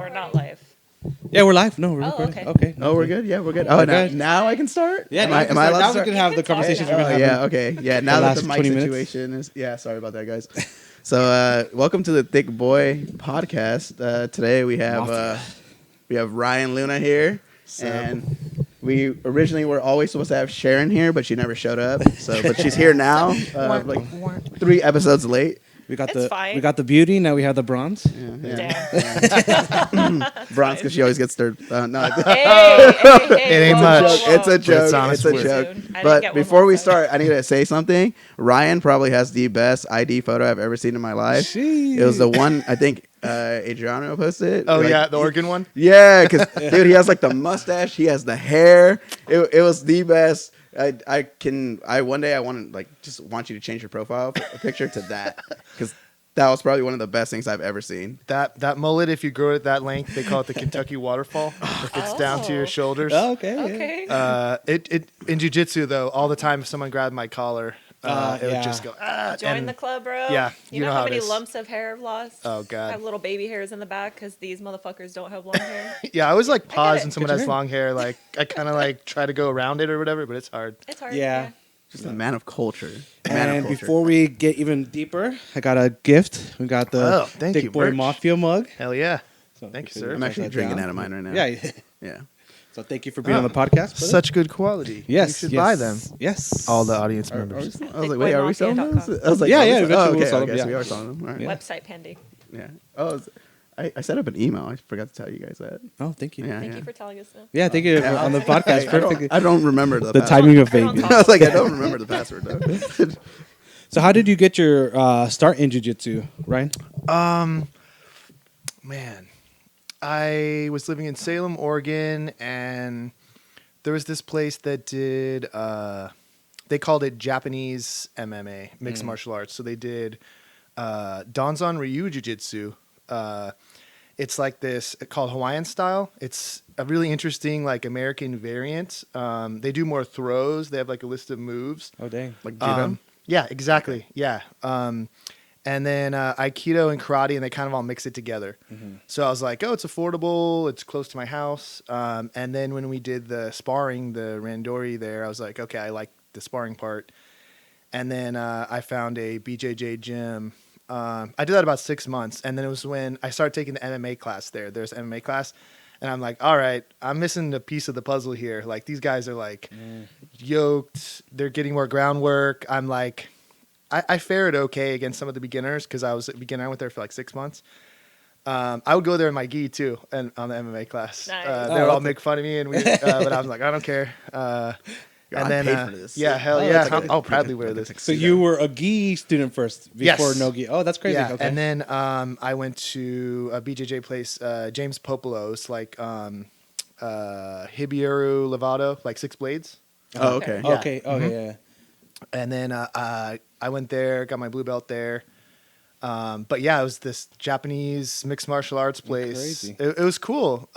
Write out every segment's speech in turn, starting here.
Or not live? Yeah, we're live. No, we're Oh, recording. okay. Oh, we're good. Yeah, we're good. Oh, We're now, good. now I can start. Yeah, am I allowed to now we start? can have the You can talk conversations now. we've Oh, been having. yeah. Okay. Yeah. Now that last the mic 20 minutes. situation is. Yeah. Sorry about that, guys. So, welcome to the Thick Boy podcast. Today we have Ryan Luna here, and we originally were always supposed to have Sharon here, but she never showed up. So, but she's here now, like 3 episodes late. We got It's fine. we got the beauty. Now we have the bronze. Damn. Bronze, because she always gets third. No, Hey, It ain't much. It's a joke. honest It's a work. joke. I didn't get But one before we last time. start, I need to say something. Ryan probably has the best ID photo I've ever seen in my life. Jeez. It was the one I think Adriano posted. Oh, Like, yeah, the Oregon one? Yeah, because dude, he has like the mustache. He has the hair. It was the best. I one day I want to just want you to change your profile picture to that, because that was probably one of the best things I've ever seen. That mullet, if you grow it that length, they call it the Kentucky waterfall. If it's down to your shoulders. Oh, okay. Okay. It in jiu-jitsu, though, all the time if someone grabbed my collar, it yeah. would just go, Join and- the club, bro. Yeah, You know how how it many is. lumps of hair I've lost? Oh, I God. have little baby hairs in the back because these motherfuckers don't have long hair. Yeah, I always like it. pause when someone Good has to long hair. Like, I kind of like try to go around it or whatever, but it's hard. It's hard. Yeah. Just a man of culture. Man of And culture. before we get even deeper, I got a gift. We got the Oh, thank Thick you, Boy merch. Mafia mug. Hell yeah. So Thank you, if sir. I'm actually drinking out of mine right now. Yeah. Yeah. So thank you for being on the podcast. brother. Such good quality. Yes. You should yes, buy them. Yes. All the audience I members. was like, wait, are we selling those? thickboymafia.com. I was like, Yeah, oh, yeah, we eventually oh, we'll okay, sell okay, them, so we yeah. are selling them. All right. Yeah. Website pending. Yeah. Oh, I set up an email. I forgot to tell you guys that. Oh, thank you. Yeah, Thank yeah. you for telling us that. Yeah, thank you Yeah, on the podcast. Perfect. I don't remember the password. timing of I don't baby. talk I was like, I don't remember the password though. So how did you get your start in jiu-jitsu, Ryan? Man, I was living in Salem, Oregon, and there was this place that did, they called it Japanese MMA, mixed martial arts. So they did Danzan Ryu Jiu-Jitsu. It's like this called Hawaiian style. It's a really interesting like American variant. They do more throws. They have like a list of moves. Oh, dang. Like judo. Yeah, exactly. Yeah. And then Aikido and karate, and they kind of all mix it together. Mm-hmm. So I was like, oh, it's affordable. It's close to my house. And then when we did the sparring, the randori there, I was like, okay, I like the sparring part. And then I found a BJJ gym. I did that about 6 months. And then it was when I started taking the MMA class there. There's MMA class. And I'm like, all right, I'm missing a piece of the puzzle here. Like, these guys are like yoked. They're getting more groundwork. I'm like, I fared okay against some of the beginners because I was a beginner. I went there for like 6 months. I would go there in my gi too, and on the MMA class. Nice. They would all make fun of me, and but I was like, I don't care. I paid for this. Yeah, hell Oh, yeah, it's like I'll proudly wear this. So you were a gi student first before Yes. no gi. Oh, that's crazy. Yeah, Okay. and then I went to a BJJ place, James Popolo's, like Hibieru Lovato, like Six Blades. Oh, okay. Yeah. Okay. Okay. Yeah. And then I went there, got my blue belt there. But yeah, it was this Japanese mixed martial arts place. Crazy. It was cool.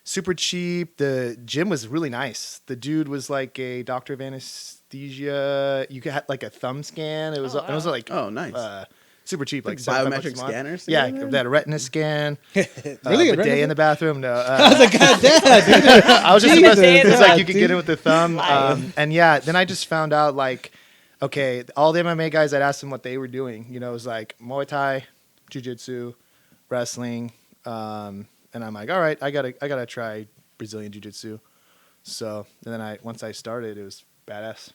Super cheap. The gym was really nice. The dude was like a doctor of anesthesia. You could have like a thumb scan. It was Oh, wow. it was like Oh, nice. super cheap, like biometric $75 a month. scanners Yeah, together? they had a retina scan. Really? A A day retina in the bathroom. No, I was like, God damn, dude. I was just Jesus, supposed to. It's yeah, like you could dude. get it with the thumb. Live. And yeah, then I just found out like, okay, all the MMA guys, I'd asked them what they were doing. You know, it was like Muay Thai, Jiu-Jitsu, wrestling. And I'm like, all right, I gotta try Brazilian Jiu-Jitsu. So and then once I started, it was badass.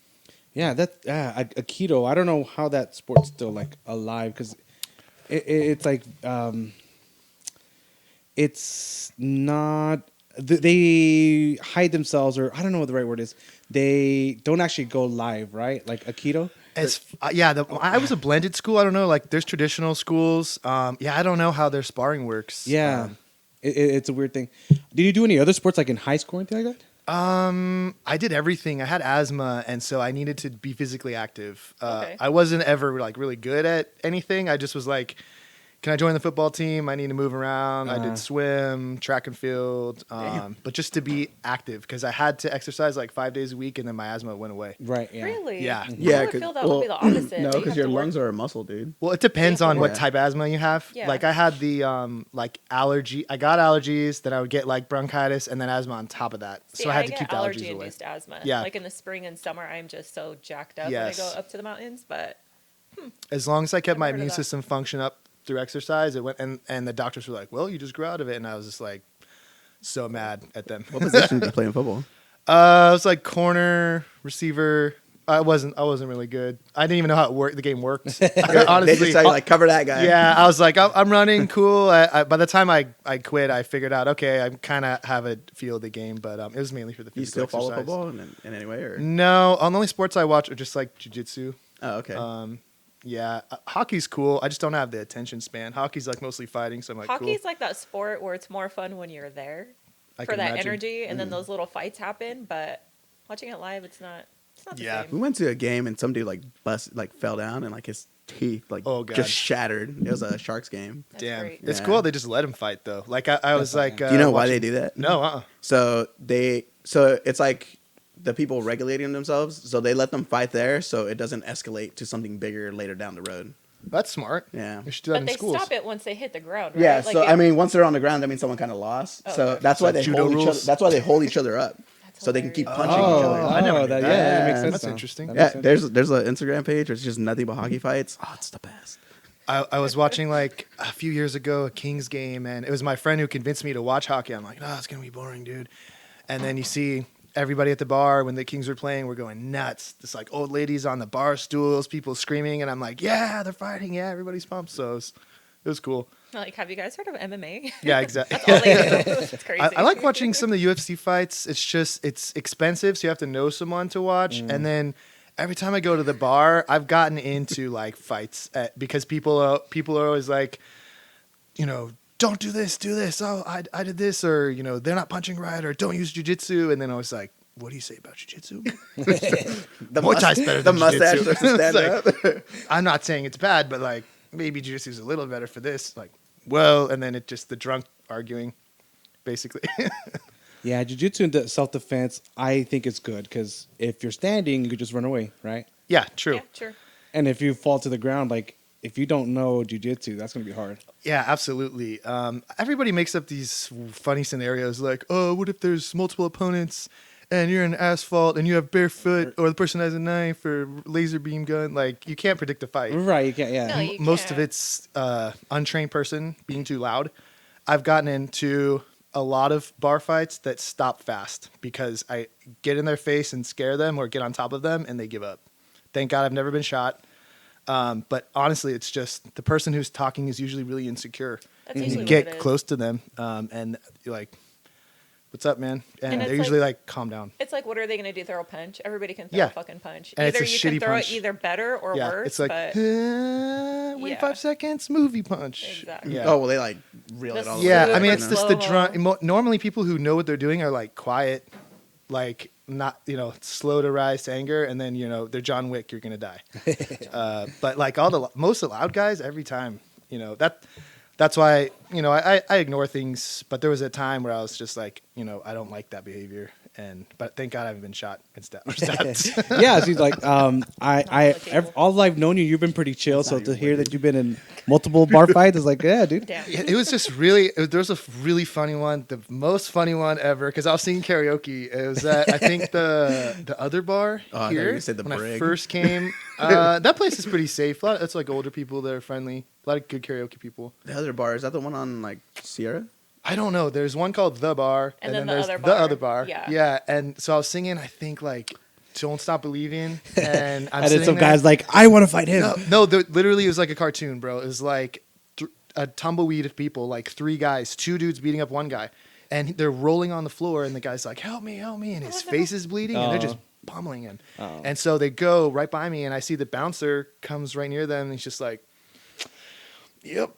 Yeah, that Aikido. I don't know how that sport's still like alive because it's like it's not. They hide themselves, or I don't know what the right word is. They don't actually go live, right? Like Aikido. As I was a blended school. I don't know. Like there's traditional schools. I don't know how their sparring works. Yeah, it's a weird thing. Did you do any other sports like in high school or anything like that? I did everything. I had asthma, and so I needed to be physically active. Okay. I wasn't ever like really good at anything. I just was like, can I join the football team? I need to move around. I Uh-huh. did swim, track and field, but just to be active because I had to exercise like 5 days a week, and then my asthma went away. Right. Yeah. Really? Yeah. Yeah, I would 'cause- feel that would be the opposite. No, that you because have your to work- lungs are a muscle, dude. Well, it depends on what Yeah. type of asthma you have. Yeah. Like I had the like allergy. I got allergies, then I would get like bronchitis, and then asthma on top of that. See, so I had to get keep the allergies away. allergy-induced asthma. Yeah. Like in the spring and summer, I'm just so jacked up Yes. when I go up to the mountains. But As long as I kept my Never heard of immune that. system function up through exercise, it went. And the doctors were like, "Well, you just grew out of it," and I was just like, so mad at them. What position do you play in football? I was like corner receiver. I wasn't really good. I didn't even know how the game worked. Honestly, They just tell you, like, cover that guy. yeah, I was like, I'm running, cool. By the time I quit, I figured out, okay, I kind of have a feel of the game, but it was mainly for the Do you physical still follow exercise. football in any way? Or? No, the only sports I watch are just like jiu-jitsu. Oh, okay. Yeah, hockey's cool. I just don't have the attention span. Hockey's like mostly fighting, so I'm like, hockey's cool. like that sport where it's more fun when you're there I for can that imagine. energy, and then those little fights happen. But watching it live, it's not the Yeah. same. We went to a game and some dude fell down and like his teeth Oh, God. just shattered. It was a Sharks game. That's Damn, great. it's Yeah. cool. They just let him fight though. Like I was like, Do you know why watching- they do that? No, So it's like the people regulating themselves. So they let them fight there, so it doesn't escalate to something bigger later down the road. That's smart. Yeah. They should do that But in they schools. stop it once they hit the ground, right? Yeah. Like So it- I mean, once they're on the ground, that means someone kind of lost. Oh, so okay. that's why Like they judo hold each other. rules? That's why they hold each other up, That's so they can keep hilarious. punching each Oh, other. I never knew that, that. yeah, that Yeah. makes sense. That's though. interesting. That Yeah, makes sense. there's an Instagram page where it's just nothing but hockey fights. Oh, it's the best. I was watching like a few years ago a Kings game, and it was my friend who convinced me to watch hockey. I'm like, no, it's gonna be boring, dude. And then you see everybody at the bar when the Kings were playing, we're going nuts. It's like old ladies on the bar stools, people screaming, and I'm like, yeah, they're fighting, yeah, everybody's pumped. So it was cool. Like, have you guys heard of MMA? Yeah, exactly. That's all they do. It's crazy. I like watching some of the UFC fights. It's expensive, so you have to know someone to watch. And then every time I go to the bar, I've gotten into like fights because people are always like, don't do this, do this. Oh, I did this, or they're not punching right, or don't use jujitsu. And then I was like, what do you say about jujitsu? The Muay Thai's better than mustache jiu-jitsu. starts to stand It's up. I'm not saying it's bad, but like maybe jujitsu is a little better for this. Like, well, and then it just the drunk arguing, basically. Yeah, jiu-jitsu and self-defense, I think it's good because if you're standing, you could just run away, right? Yeah, true. Yeah, sure. And if you fall to the ground, like if you don't know jiu-jitsu, that's gonna be hard. Yeah, absolutely. Everybody makes up these funny scenarios like, oh, what if there's multiple opponents and you're in asphalt and you have barefoot, or the person has a knife or laser beam gun? Like, you can't predict a fight. Right? You can't. Yeah. No, you Most of can't. it's untrained person being too loud. I've gotten into a lot of bar fights that stop fast because I get in their face and scare them or get on top of them and they give up. Thank God I've never been shot. But honestly, it's just the person who's talking is usually really insecure. That's And usually you what get it is. close to them and you're like, what's up, man? And, And they're it's usually like- like, calm down. It's like, what are they going to do? Throw a punch? Everybody can throw Yeah. a fucking punch. And it's Either a you can shitty throw punch. it either better or Yeah, worse. it's like, but wait Yeah. 5 seconds, movie punch. Exactly. Yeah. Oh well, they like reel it The all. slow- Yeah, over, I mean, you it's know? just the Slow-mo. drunk. Normally, people who know what they're doing are like quiet, like not slow to rise to anger, and then they're John Wick. You're gonna die. But like most of the loud guys, every time, that's why I ignore things. But there was a time where I was just like, I don't like that behavior, but thank God I haven't been shot instead. Yeah. She's like, Not all I've known you, you've been pretty chill. So to hear that you've been in multiple bar fights is like, yeah, dude. damn. It was just really. There was a really funny one, the most funny one ever, because I was singing karaoke. It was at I think the other bar Oh, I thought you were here gonna say the when I Brig. first came. That place is pretty safe. It's like older people that are friendly. A lot of good karaoke people. The other bar, is that the one on like Sierra? I don't know. There's one called The Bar, And then the there's other the bar. other bar. Yeah. Yeah. And so I was singing. I think like "Don't Stop Believing," and I'm And then sitting some there. guys like, I want to fight him. Literally, it was like a cartoon, bro. It was like a tumbleweed of people, like 3 guys, 2 dudes beating up one guy, and they're rolling on the floor, and the guy's like, "Help me, help me!" and his face is bleeding, and they're just pummeling him. Oh. And so they go right by me, and I see the bouncer comes right near them, and he's just like, "Yep,"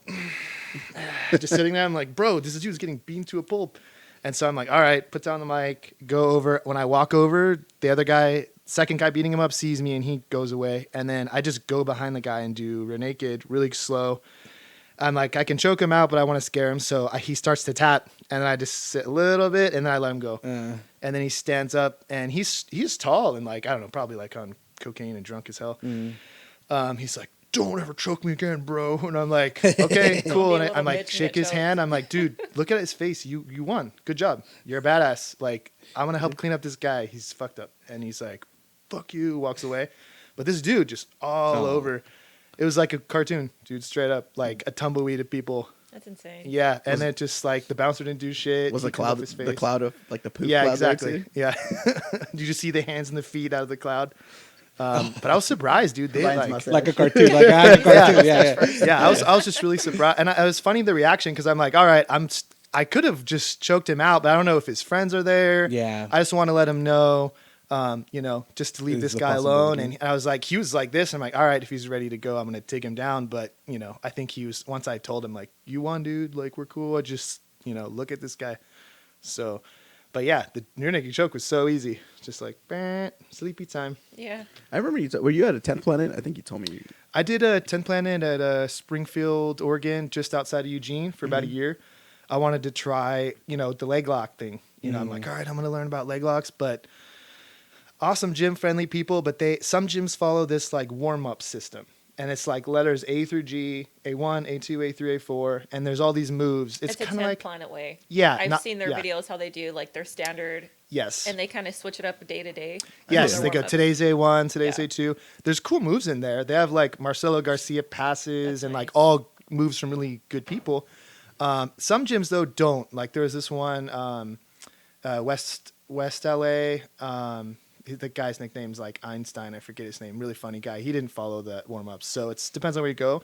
just sitting there. I'm like, "Bro, this dude's getting beamed to a pulp." And so I'm like, "All right, put down the mic, go over." When I walk over, the other guy, second guy beating him up, sees me and he goes away. And then I just go behind the guy and do rear naked, really slow. I'm like, I can choke him out, but I want to scare him. So he starts to tap, and then I just sit a little bit, and then I let him go. And then he stands up, and he's tall and like, I don't know, probably like on cocaine and drunk as hell. He's like, don't ever choke me again, bro. And I'm like, okay, cool. And I'm like, shake his hand. I'm like, dude, look at his face. You won. Good job. You're a badass. Like, I'm going to help clean up this guy. He's fucked up. And he's like, fuck you, walks away. But this dude just all over. It was like a cartoon, dude, straight up. Like a tumbleweed of people. That's insane. Yeah. And then just like the bouncer didn't do shit. Was He the cleaned up cloud his the face. cloud of like the poop Yeah, cloud there, exactly. too? Yeah. You just see the hands and the feet out of the cloud. But I was surprised, dude. They Ryan's like, mustache. Like a cartoon, like a cartoon. Yeah. yeah, I was just really surprised, and it was funny the reaction because I'm like, all right, I could have just choked him out, but I don't know if his friends are there. Yeah. I just want to let him know, just to leave There's this the guy alone. possibility. And I was like, he was like this. I'm like, all right, if he's ready to go, I'm gonna take him down. But I think he was. Once I told him like, you won, dude. Like we're cool. I just look at this guy. So. But yeah, the near naked choke was so easy. Just like, sleepy time. Yeah. I remember were you at a 10th Planet? I think you told me. I did a 10 Planet at Springfield, Oregon, just outside of Eugene for about a year. I wanted to try, the leg lock thing. I'm like, all right, I'm going to learn about leg locks. But awesome gym friendly people. But some gyms follow this like warm up system. And it's like letters A through G, A1, A2, A3, A4, and there's all these moves. It's a kind of 10 like Planet way. Yeah, I've seen their videos how they do like their standard, yes, and they kind of switch it up day to day. yes. Their They go warm-ups. today's A1, today's Yeah. A2. There's cool moves in there. They have like Marcelo Garcia passes That's and like nice. all moves from really good people. Some gyms though don't. Like there was this one West LA. The guy's nickname's like Einstein. I forget his name. Really funny guy. He didn't follow the warm ups, so it depends on where you go.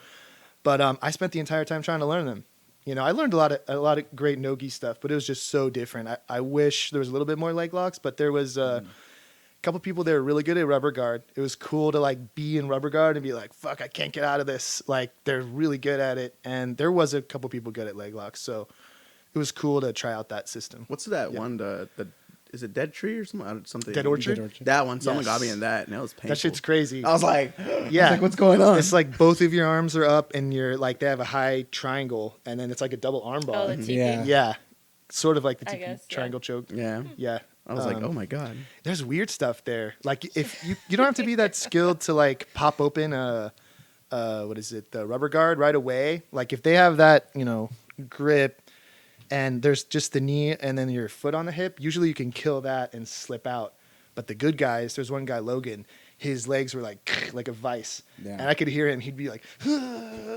But I spent the entire time trying to learn them. I learned a lot of great no-gi stuff, but it was just so different. I wish there was a little bit more leg locks, but there was a couple people that were really good at rubber guard. It was cool to like be in rubber guard and be like, fuck, I can't get out of this. Like they're really good at it, and there was a couple people good at leg locks, so it was cool to try out that system. What's that one? The is it Dead Tree or something? Dead Orchard? Dead Orchard. That one. Someone Yes. got me in that, and it was painful. That shit's crazy. I was like, Yeah. like, what's going on? It's like both of your arms are up, and you're like they have a high triangle, and then it's like a double arm Oh, bar. the TP. Yeah. Yeah, sort of like the I TP guess, yeah. triangle choke. yeah. Yeah, I was like, oh my god. there's weird stuff there. Like if you don't have to be that skilled to like pop open what is it, the rubber guard right away. Like if they have that grip, and there's just the knee and then your foot on the hip, usually you can kill that and slip out. But the good guys, there's one guy, Logan, his legs were like a vice. Yeah. And I could hear him. He'd be like,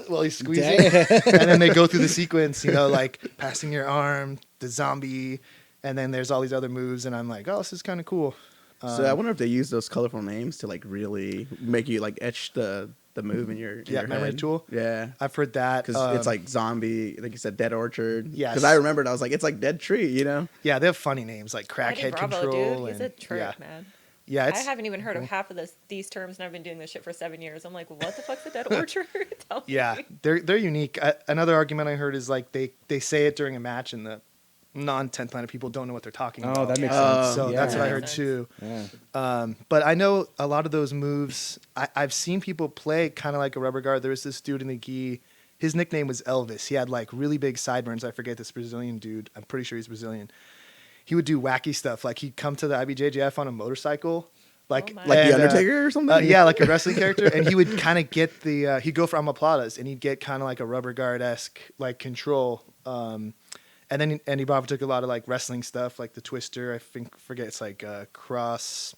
while he's squeezing. And then they go through the sequence, like passing your arm, the zombie, and then there's all these other moves. And I'm like, oh, this is kind of cool. So I wonder if they use those colorful names to like really make you like etch the move in your memory head. tool. Yeah. I've heard that. Because it's like zombie, like you said, Dead Orchard. Yes. Because I remembered, I was like, it's like Dead Tree, Yeah, they have funny names like Eddie Crackhead Bravo, Control. dude, he's a and, trip, man. Yeah, I it's haven't even heard of half of these terms, and I've been doing this shit for 7 years. I'm like, what the fuck's a dead orchard? Tell me. yeah, they're unique. Another argument I heard is like they say it during a match, and the non-10th Planet people don't know what they're talking about. Oh, that makes Oh, sense. So Yeah. that's what I That heard makes too. Yeah. But I know a lot of those moves. I've seen people play kind of like a rubber guard. There was this dude in the gi. His nickname was Elvis. He had like really big sideburns. I forget this Brazilian dude. I'm pretty sure he's Brazilian. He would do wacky stuff. Like he'd come to the IBJJF on a motorcycle. Like, Oh my. Like and, The Undertaker or something? yeah, like a wrestling character. And he would kind of get he'd go for amaplatas and he'd get kind of like a rubber guard-esque like control. And then Andy Bravo took a lot of like wrestling stuff, like the Twister. Forget it's like cross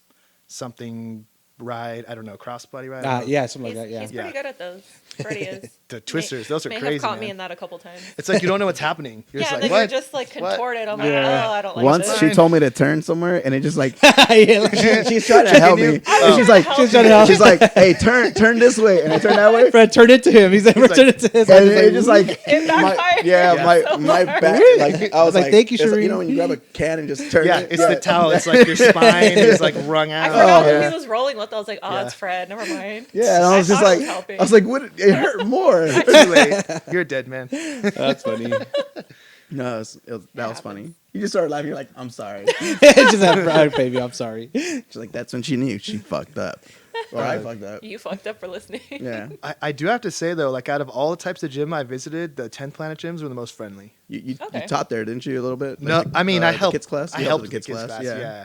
something ride. I don't know, crossbody ride. I don't know. Yeah, something like that. Yeah. He's pretty good at those. Freddie is. The twisters, those are may crazy. have caught me man. in that a couple times. It's like you don't know what's happening. You're Yeah, just and like, then what? you're just like What? contorted. I'm Yeah. like, oh, I don't like Once this. she told me to turn somewhere, and it just like Yeah, like- she's trying to help me. And she's like, She's trying to help. she's like, hey, turn this way, and I turn that way. Fred turned it to him. He's like, like- turn it to his. And it just like It backfired. yeah, so my hard. back. Like I was Like, like, thank you, it's like, Shereen. you know when you grab a can and just turn Yeah, it. it's the towel. It's like your spine is like wrung I out. forgot Oh, who yeah. he was rolling with. I was like, oh, Yeah. it's Fred. Never mind. Yeah, and I was just thought like, it was helping. I was like, what? It hurt more. Too late. You're dead, man. That's funny. No, that was funny. You just started laughing. You're like, I'm sorry. Just have baby. I'm sorry. She's like, that's when she knew she fucked up. Or I fucked up. You fucked up for listening. Yeah. I do have to say though, like out of all the types of gym I visited, the 10th Planet gyms were the most friendly. You Okay. taught there, didn't you, a little bit? No, I mean I the helped kids class. I You helped with the kids class. Yeah.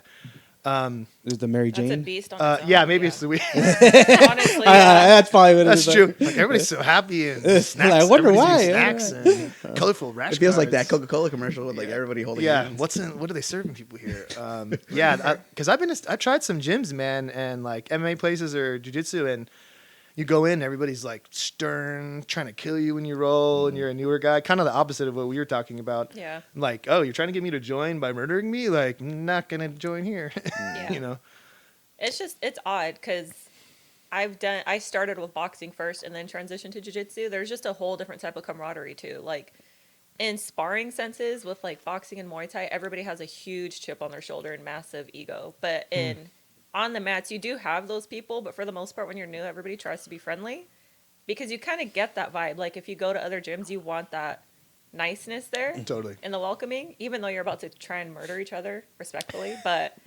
Is the Mary That's a Jane? beast on its own. Yeah, maybe it's the weird. Honestly, That's probably what it That's is. true. Like everybody's so happy and snacks. I wonder everybody's why. eating Snacks and colorful rash. It feels like that guards. Coca-Cola commercial with like everybody holding Yeah, hands. what are they serving people here? Yeah, because I've tried some gyms, man, and like MMA places or jujitsu, and you go in, everybody's like stern, trying to kill you when you roll, and you're a newer guy. Kind of the opposite of what we were talking about. Yeah. Like, oh, you're trying to get me to join by murdering me? Like, not gonna join here. Yeah. You know. It's odd because I started with boxing first and then transitioned to jiu-jitsu. There's just a whole different type of camaraderie too. Like in sparring senses with like boxing and Muay Thai, everybody has a huge chip on their shoulder and massive ego. But on the mats, you do have those people, but for the most part, when you're new, everybody tries to be friendly because you kind of get that vibe. Like if you go to other gyms, you want that niceness there Totally. and the welcoming, even though you're about to try and murder each other respectfully. But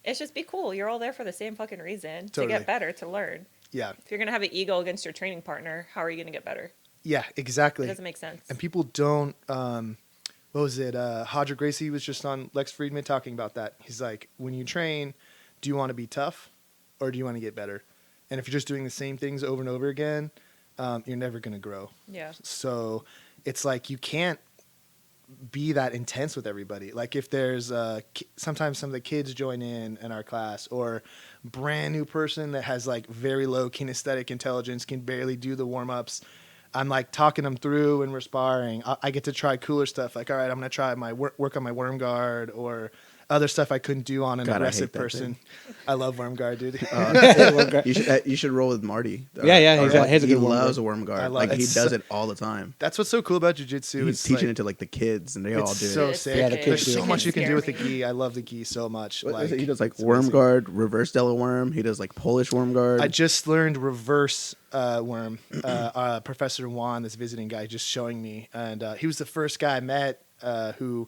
it's just be cool. You're all there for the same fucking reason to Totally. get better, to learn. Yeah. If you're gonna have an ego against your training partner, how are you gonna get better? Yeah. Exactly. It doesn't make sense. And people don't. What was it? Hodger Gracie was just on Lex Friedman talking about that. He's like, when you train, do you want to be tough, or do you want to get better? And if you're just doing the same things over and over again, you're never gonna grow. Yeah. So it's like you can't be that intense with everybody. Like if there's sometimes some of the kids join in our class, or brand new person that has like very low kinesthetic intelligence, can barely do the warm-ups. I'm like talking them through and we're sparring. I get to try cooler stuff. Like, all right, I'm going to try my work on my worm guard or other stuff I couldn't do on an God, I hate aggressive that person. I love worm guard, dude. You should roll with Marty. Yeah, he's a he good worm loves guard. a worm guard. I love Like it. he It's does so- it all the time. That's what's so cool about jiu-jitsu. He's It's teaching like, it to like the kids, and they all it's do so it. sick. Yeah, the kids There's do so it. much you can do with the Scare me. gi. I love the gi so much. What is Like, it? He does like it's worm amazing. guard, reverse Della worm. He does like Polish worm guard. I just learned reverse worm. Professor Juan, this visiting guy, just showing me, and he was the first guy I met who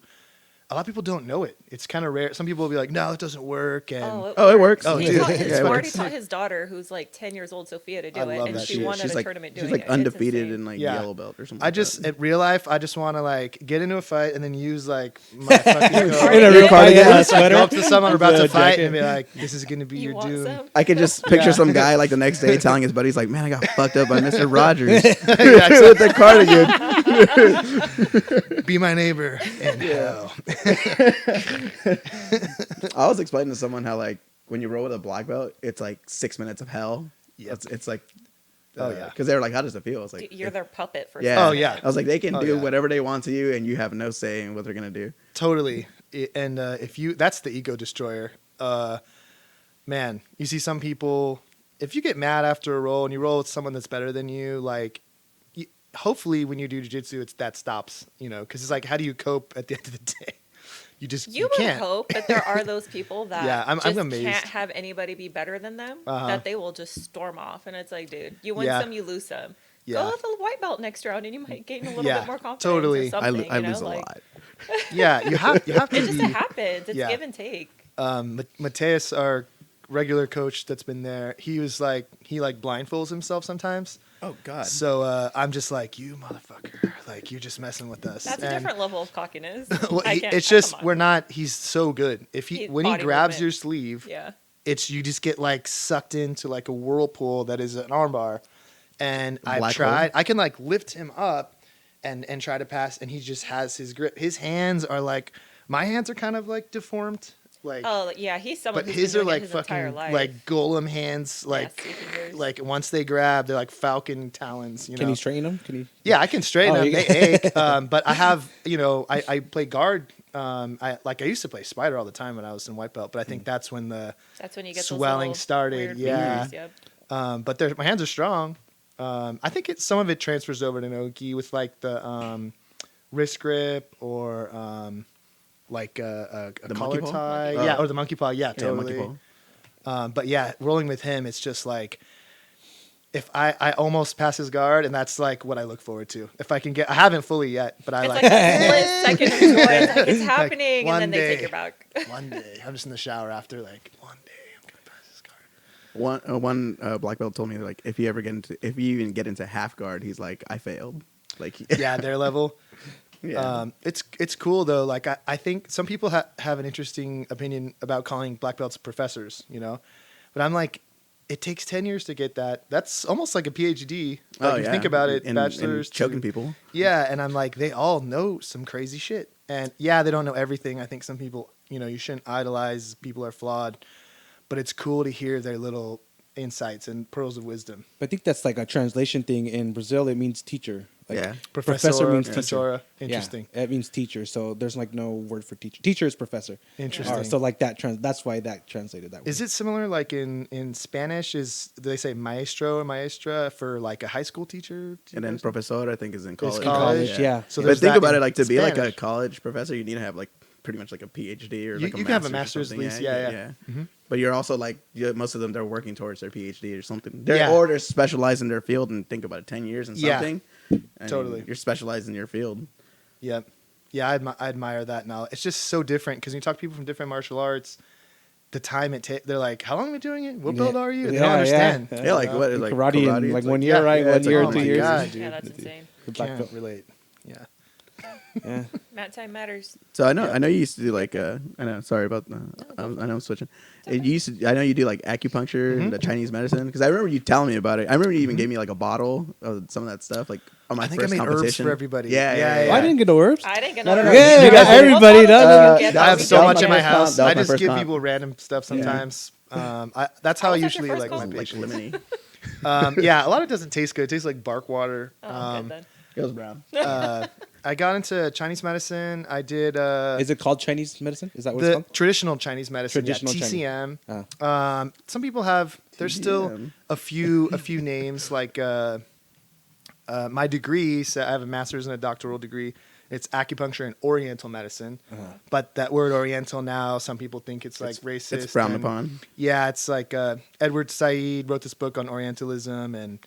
a lot of people don't know it. It's kind of rare. Some people will be like, "No, it doesn't work." And Oh, it works. Oh, He dude. taught Yeah, his, it Marty works. taught his daughter, who's like 10 years old, Sophia, to do I it, love and that she shit. won at she's a like tournament she's doing like it. It's undefeated insane. in like Yeah. yellow belt or something. I like just that. in real life, I just want to like get into a fight and then use like my fucking Cardigan. In a real Cardigan. cardigan, sweater. go up to someone I'm about to The fight jacket. and be like, "This is gonna be You your want doom." some? I could just picture Yeah. some guy like the next day telling his buddies like, "Man, I got fucked up by Mr. Rogers Yeah, with the cardigan." be my neighbor in hell. I was explaining to someone how like when you roll with a black belt, it's like 6 minutes of hell. Yep. It's like, Oh, yeah. because they were like, "How does it feel?" It's like, You're their puppet for yeah, Oh, yeah. I was like, they can Oh, do yeah. whatever they want to you, and you have no say in what they're gonna do. Totally. And if you, that's the ego destroyer. Man, you see some people, if you get mad after a roll and you roll with someone that's better than you, like, hopefully when you do jiu-jitsu, that stops, you know, because it's like, how do you cope at the end of the day? You would can't. hope, but there are those people that Yeah, I'm just amazed. can't have anybody be better than them, Uh-huh. that they will just storm off. And it's like, dude, you win Yeah. some, you lose some. Yeah. Go with the white belt next round, and you might gain a little Yeah, bit more confidence. totally. Or something, I you know? lose a like, lot. Yeah, you have to It just be. happens. It's Yeah. give and take. Mateus, our regular coach that's been there, he was like, he like blindfolds himself sometimes. Oh God. So I'm just like, you motherfucker, like you're just messing with us. That's a And- different level of cockiness. Well, I can't- it's come just on. we're not. He's so good. If when he Body grabs movement. your sleeve, Yeah. it's you just get like sucked into like a whirlpool that is an armbar. And A I've black tried. hole? I can like lift him up and try to pass, and he just has his grip. His hands are like my hands are kind of like deformed, like. Oh yeah, he's someone But who's his been are doing it like his entire fucking life. like golem hands, like sticky fingers. like once they grab, they're like falcon talons. You Can know. you straighten them? Can you? Yeah, I can straighten Oh, them. you They can- ache. But I have, I play guard. I used to play spider all the time when I was in white belt, but I think that's when the That's when you get swelling those little started, weird yeah. fingers, yep. but my hands are strong. I think some of it transfers over to no-gi with like the wrist grip or like a The collar monkey paw? tie, Oh. yeah, or the monkey paw, yeah, Yeah, monkey totally. paw. But yeah, rolling with him, it's just like if I almost pass his guard, and that's like what I look forward to. If I can get, I haven't fully yet, but I It's like, like a split second of joy. It's like it's happening, one and then they day. take your back. one day. I'm just in the shower after, like, one day I'm gonna pass this guard. One black belt told me like if you even get into half guard, he's like I failed. Like Yeah, their level. yeah. It's cool though. Like I think some people have an interesting opinion about calling black belts professors, you know, but I'm like, it takes 10 years to get that. That's almost like a PhD. Like if you think about it, and bachelor's choking to, people. Yeah, and I'm like, they all know some crazy shit, and yeah, they don't know everything. I think some people, you know, you shouldn't idolize. People are flawed, but it's cool to hear their little insights and pearls of wisdom. I think that's like a translation thing. In Brazil, it means teacher. Like, Yeah. professor means teacher. professora. Interesting. Yeah, it means teacher. So there's like no word for teacher. Teacher is professor. Interesting. So like that. That's why that translated that way. Is it similar like in Spanish? Do they say maestro or maestra for like a high school teacher? And then professor, I think, is in college. college, yeah. So but there's think that about in it, like to be like a Spanish. college professor, you need to have like pretty much like a PhD or You- like a you can have a master's master's or at something. least, yeah. Mhm. But you're also like most of them, they're working towards their PhD or something. They're Yeah. or they're specialized in their field and think about it, 10 years in Yeah. something. I mean, Totally. you're specialized in your field. Yep. Yeah, I admire that now. It's just so different because you talk to people from different martial arts, the time it takes, they're like, how long are we doing it? What belt are you? They don't understand. Yeah, like what? Like karate in it's like like- 1 year, right? yeah, 1 it's like, year, oh 2 my years. God, dude. Yeah, that's insane. The black Can't belt. relate. Yeah. Yeah. Mat time matters. So I know you used to do like I know, sorry about I know I'm switching. And you used to, I know you do like acupuncture and the Chinese medicine because I remember you telling me about it. I remember you even gave me like a bottle of some of that stuff like on my I think I first made herbs competition for everybody. Yeah, Yeah, Oh, I didn't get no herbs. I didn't get No, no. no, words. yeah, you guys- everybody What bottles does. did you get? I have That so was much my in my first comp. house. That was I my just first give comp. people random stuff sometimes. That's how I was that your usually first like comp? my like patients. lemony. Yeah, a lot of it doesn't taste good. It tastes like bark water. Oh, good then. It was brown. I got into Chinese medicine. I did Is it called Chinese medicine? Is that what it's the called? traditional Chinese medicine. Traditional yeah, Chinese. TCM. Some people have. There's still TCM. a few names like my degree. So I have a master's and a doctoral degree. It's acupuncture and Oriental medicine, but that word Oriental now, some people think it's like racist. It's frowned and- upon. Yeah, it's like Edward Said wrote this book on Orientalism, and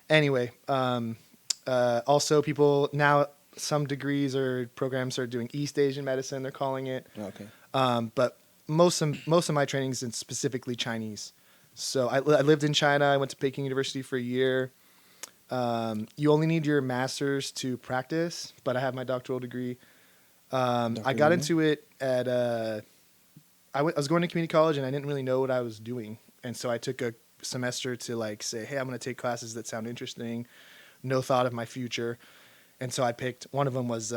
anyway, also people now some degrees or programs are doing East Asian medicine. They're calling it, Okay. but most of my training is in specifically Chinese. So I lived in China. I went to Peking University for a year. You only need your master's to practice, but I have my doctoral degree. I got into it at I was going to community college and I didn't really know what I was doing, and so I took a semester to like say, hey, I'm going to take classes that sound interesting. No thought of my future, and so I picked one of them was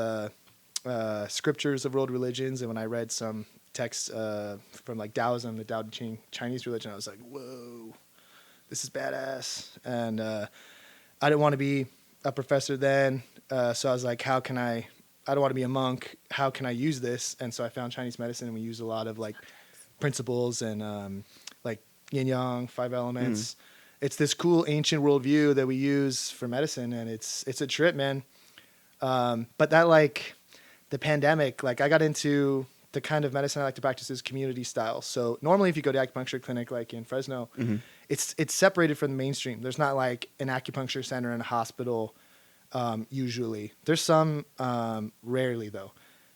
scriptures of world religions, and when I read some texts from like Taoism, the Tao Te Ching, Chinese religion, I was like, whoa, this is badass, and I didn't want to be a professor then, so I was like, how can I don't want to be a monk. How can I use this? And so I found Chinese medicine, and we use a lot of like principles and like yin yang, 5 elements. It's this cool ancient worldview that we use for medicine, and it's a trip, man. But that like the pandemic, like I got into the kind of medicine I like to practice is community style. So normally, if you go to acupuncture clinic like in Fresno, it's separated from the mainstream. There's not like an acupuncture center in a hospital. Usually, there's some rarely though,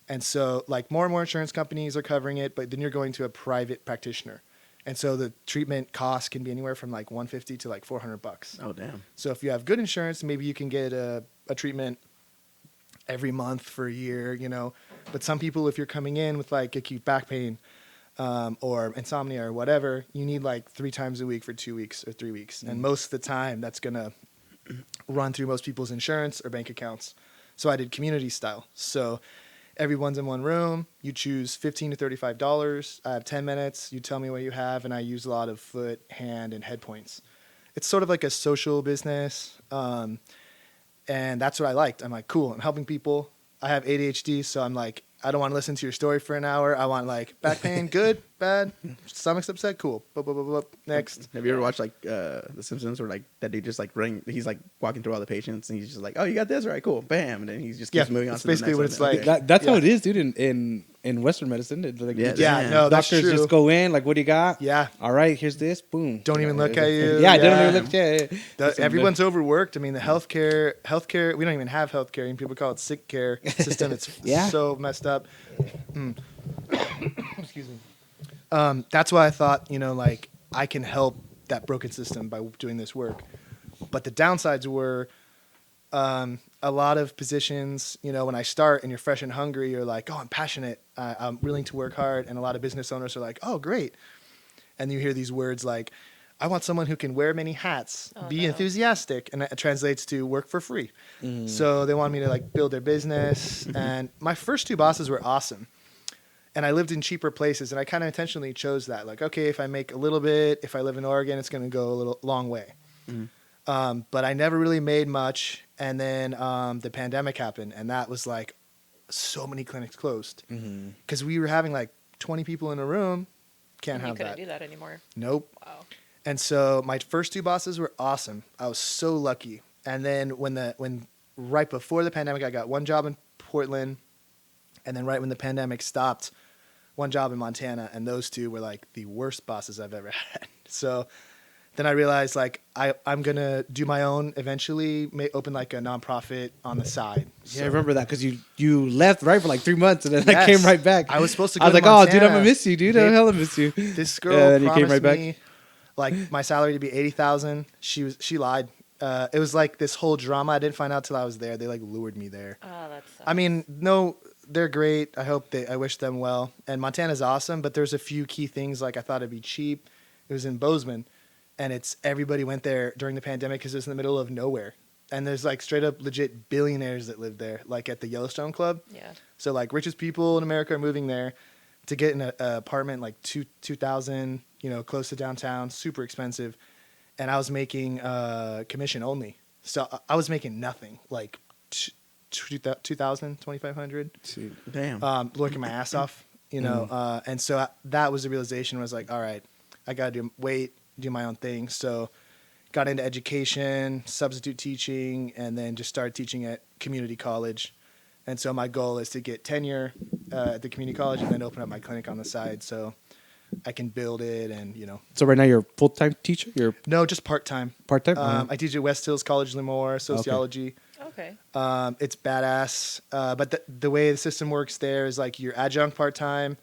and so like more and more insurance companies are covering it, but then you're going to a private practitioner, and so the treatment cost can be anywhere from like $150 to like $400. Oh damn. So if you have good insurance, maybe you can get a treatment every month for a year, you know. But some people, if you're coming in with like acute back pain or insomnia or whatever, you need like 3 times a week for 2 weeks or 3 weeks. And most of the time, that's going to run through most people's insurance or bank accounts. So I did community style. So everyone's in one room. You choose $15 to $35. I have 10 minutes. You tell me what you have, and I use a lot of foot, hand, and head points. It's sort of like a social business. And that's what I liked. I'm like, cool, I'm helping people. I have ADHD, so I'm like, I don't want to listen to your story for an hour. I want like back pain, good, bad, stomach's upset, cool. Bup, bup, bup, bup. Next. Have you ever watched like The Simpsons, where like that dude just like he's like walking through all the patients and he's just like, oh, you got this, right, cool, bam, and then he's just keeps moving on. That's to the basically next what one. it's like. Okay. That's how Yeah. it is, dude. In Western medicine, it's like Yeah, Yeah, no, that's doctors true. just go in, like, what do you got? Yeah. All right, here's this. Boom. Don't even look at you. Yeah, they don't Yeah. even look. Yeah. Everyone's overworked. I mean, the healthcare, we don't even have healthcare, and people call it sick care system. It's Yeah. so messed up. Excuse me. That's why I thought, you know, like I can help that broken system by doing this work. But the downsides were a lot of positions, you know, when I start and you're fresh and hungry, you're like, oh, I'm passionate, I'm willing to work hard. And a lot of business owners are like, oh, great. And you hear these words like, I want someone who can wear many hats, be enthusiastic, and it translates to work for free. So they wanted me to like build their business. And my first two bosses were awesome. And I lived in cheaper places, and I kind of intentionally chose that. Like, okay, if I make a little bit, if I live in Oregon, it's going to go a long way. But I never really made much. And then the pandemic happened, and that was like so many clinics closed because we were having like 20 people in a room. Can't have that. You couldn't do that anymore. Nope. Wow. And so my first two bosses were awesome. I was so lucky. And then when right before the pandemic, I got one job in Portland, and then right when the pandemic stopped, one job in Montana, and those two were like the worst bosses I've ever had. So then I realized like I'm gonna do my own eventually, open like a nonprofit on the side. Yeah, I remember that because you left right for like 3 months and then I Yes. came right back. I was supposed to. Go I was to like, oh, dude, I'm Montana. gonna miss you, dude. I hella miss you. This girl And you promised came right back. me like my salary to be $80,000. She lied. It was like this whole drama. I didn't find out till I was there. They like lured me there. Oh, that sucks. I mean, no, they're great. I wish them well. And Montana's awesome, but there's a few key things like I thought it'd be cheap. It was in Bozeman, and everybody went there during the pandemic because it was in the middle of nowhere. And there's like straight up legit billionaires that live there, like at the Yellowstone Club. Yeah. So like richest people in America are moving there to get an apartment like 2,000, you know, close to downtown, super expensive. And I was making commission only. So I was making nothing, like 2,000, 2,500. Damn. Working my ass off, you know. And so that was the realization. Was like, all right, I got to do my own thing. So got into education, substitute teaching, and then just started teaching at community college. And so my goal is to get tenure at the community college and then open up my clinic on the side so I can build it and, you know. So right now you're a full-time teacher? You're No, just part-time. part-time? I teach at West Hills College Lemoore, sociology. Okay. It's badass. But the way the system works there is like you're adjunct part-time,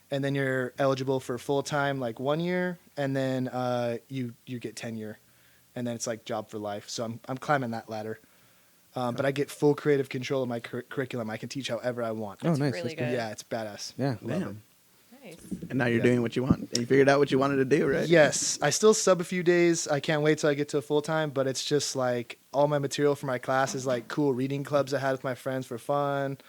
and then you're eligible for full-time like 1 year, and then you get tenure. And then it's like job for life. So I'm climbing that ladder. But I get full creative control of my curriculum. I can teach however I want. Oh, nice. really That's good. Yeah, it's badass. Yeah. Love it. Damn. Nice. And now you're Yeah. doing what you want. And you figured out what you wanted to do, right? Yes, I still sub a few days. I can't wait till I get to a full time, but it's just like all my material for my class is like cool reading clubs I had with my friends for fun,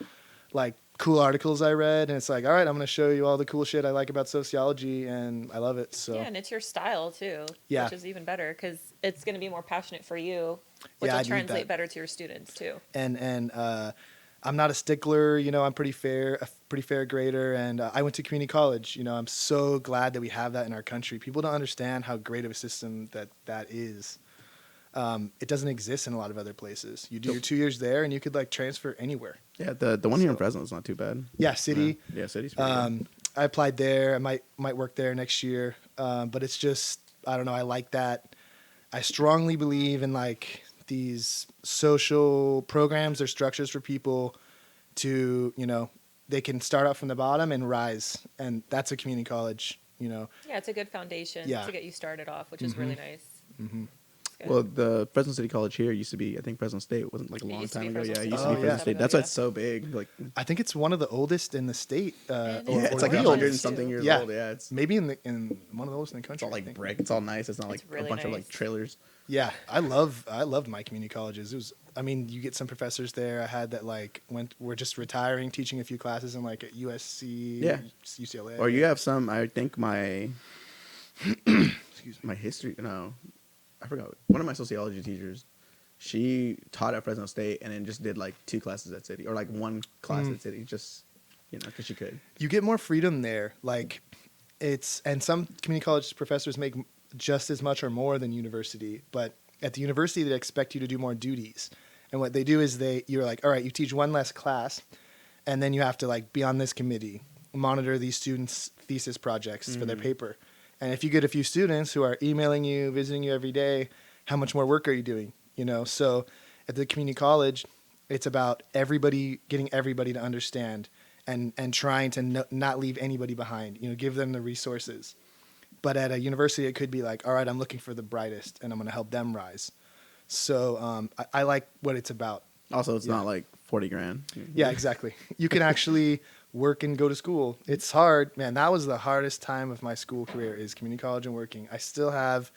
like cool articles I read, and it's like, all right, I'm gonna show you all the cool shit I like about sociology, and I love it. So Yeah, and it's your style too, Yeah. which is even better because it's going to be more passionate for you, which Yeah, I will need translate that. better to your students too. and I'm not a stickler, you know. I'm a pretty fair grader, and I went to community college. You know, I'm so glad that we have that in our country. People don't understand how great of a system that is. It doesn't exist in a lot of other places. You do your 2 years there, and you could like transfer anywhere. Yeah, the one here in Fresno is not too bad. Yeah, city. Yeah, city's pretty good. I applied there. I might work there next year. But it's just, I don't know. I like that. I strongly believe in like these social programs or structures for people to, you know, they can start out from the bottom and rise. And that's a community college, you know. Yeah, it's a good foundation Yeah. to get you started off, which is really nice. Mm-hmm. It's good. Well, the Fresno City College here used to be, I think Fresno State wasn't like a It long used to time be ago. Fresno Yeah, it State. used to Oh, be yeah. Fresno State. That's why it's so big. Like, I think it's one of the oldest in the state. Yeah, yeah, it's like or 100 and too. something years Yeah. old. Yeah, it's maybe in one of the oldest in the it's country. all I like think. brick. It's all nice. It's not like It's really a bunch of nice. like trailers. Yeah, I loved my community colleges. It was, I mean, you get some professors there. I had that like were just retiring, teaching a few classes in like at USC, Yeah. UCLA. Or you have some. I think my my history. No, I forgot. One of my sociology teachers, she taught at Fresno State and then just did like 2 classes at City or like 1 class at City, just because she could. You get more freedom there. Like and some community college professors make just as much or more than university, but at the university they expect you to do more duties. And what they do is you're like, all right, you teach 1 less class, and then you have to like be on this committee, monitor these students' thesis projects for their paper. And if you get a few students who are emailing you, visiting you every day, how much more work are you doing? You know, so at the community college, it's about getting everybody to understand and trying to not leave anybody behind, you know, give them the resources. But at a university, it could be like, all right, I'm looking for the brightest, and I'm going to help them rise. So I like what it's about. Also, it's not like 40 grand. Yeah, exactly. You can actually work and go to school. It's hard, man. That was the hardest time of my school career is community college and working. I still have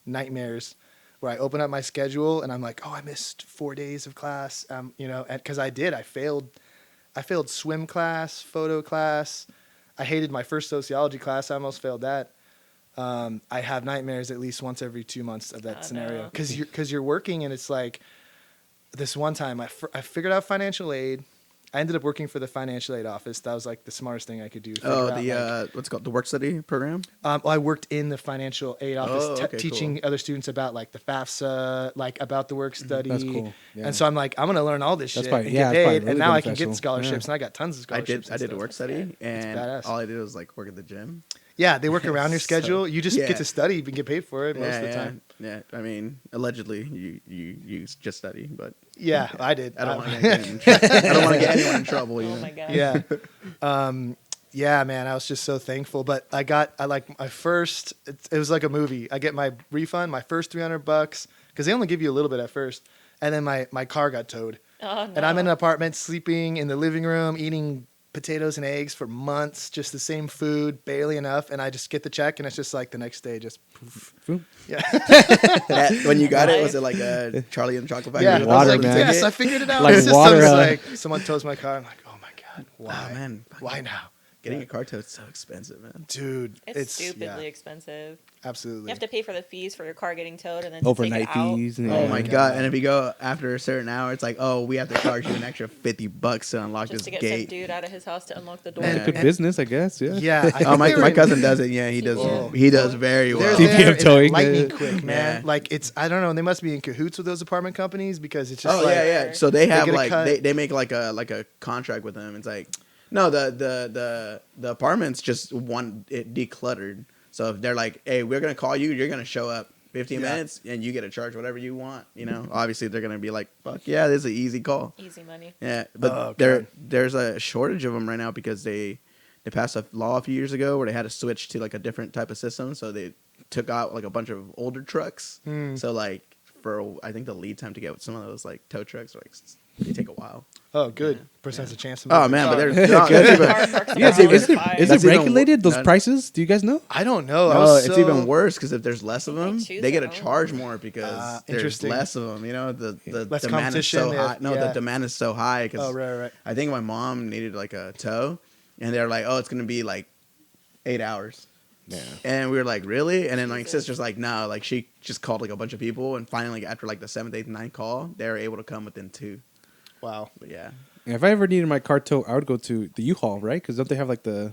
nightmares where I open up my schedule and I'm like, oh, I missed 4 days of class. You know, because I did. I failed swim class, photo class. I hated my first sociology class. I almost failed that. I have nightmares at least once every 2 months of that scenario no. because you're working and it's like this one time I figured out financial aid. I ended up working for the financial aid office. That was like the smartest thing I could do. Oh, Figure out, what's it called, the work study program? well, I worked in the financial aid office, Oh, okay, teaching other students about like the FAFSA, like about the work study. That's cool. Yeah. And so I'm like, I'm gonna learn all this That's shit probably- and yeah, get that's probably paid, really and now I can beneficial. get scholarships, Yeah. and I got tons of scholarships. I did and a work stuff. study, and badass. all I did was like work at the gym. Yeah, they work around your So, schedule. You just yeah. get to study and get paid for it most of the time. Yeah, I mean, allegedly, you just study, but Yeah, I did. I don't want to get I don't want to get anyone in trouble. You Oh know? my god. Yeah. Yeah, man, I was just so thankful. But I like my first, it was like a movie. I get my refund, my first $300, because they only give you a little bit at first. And then my car got towed. Oh, no. And I'm in an apartment sleeping in the living room, eating potatoes and eggs for months, just the same food, barely enough. And I just get the check, and it's just like the next day, just poof. Boom. Yeah. When you got it, was it like a Charlie and the Chocolate Factory? Yeah. Like I was water, like, man. yes, I figured it out. Like It's just- water, I was huh? like, someone tows my car. I'm like, oh my God, why? Oh man, Why now? getting a car towed is so expensive, man. Dude, It's stupidly yeah, expensive. absolutely. You have to pay for the fees for your car getting towed and then to Overnight take it out. fees. And Oh my God. god! And if you go after a certain hour, it's like, oh, we have to charge you an extra $50 to unlock Just this to get some gate. dude out of his house to unlock the door. And- Good business, I guess. Yeah. Yeah. I Oh, think my, they were my in- cousin does it. Yeah, he does. Oh. He does very well. They're TBM there in towing, lightning yeah. quick, man. Yeah. Like I don't know. They must be in cahoots with those apartment companies because it's just Oh like, yeah, yeah. So they have get a like cut. they make like a contract with them. It's like no, the apartments just want it decluttered. So if they're like, hey, we're gonna call you, you're gonna show up 15 Yeah. minutes, and you get to charge whatever you want. You know, obviously they're gonna be like, fuck yeah, this is an easy call. Easy money. Yeah, but Oh, God. there's a shortage of them right now because they passed a law a few years ago where they had to switch to like a different type of system. So they took out like a bunch of older trucks. Hmm. So like for I think the lead time to get some of those like tow trucks like they take a while. Oh, good. Person has a chance. To Oh move man, but their they're car. that's even, Car parks Yeah, around is it, fine. is That's it even regulated, those no. prices? Do you guys know? I don't know. I no, was it's so- even worse because if there's less of They them, choose they get to their own. charge more because there's Interesting. less of them. You know, the Less demand is so competition, high. No, yeah. the demand is so high because Oh, right. I think my mom needed like a tow, and they're like, oh, it's gonna be like 8 hours. Yeah. And we were like, really? And then like Jesus. sister's like, no, like she just called like a bunch of people, and finally after like the 7th, 8th, 9th call, they were able to come within 2. Wow. But yeah, If I ever needed my car towed, I would go to the U-Haul, right? Because don't they have like the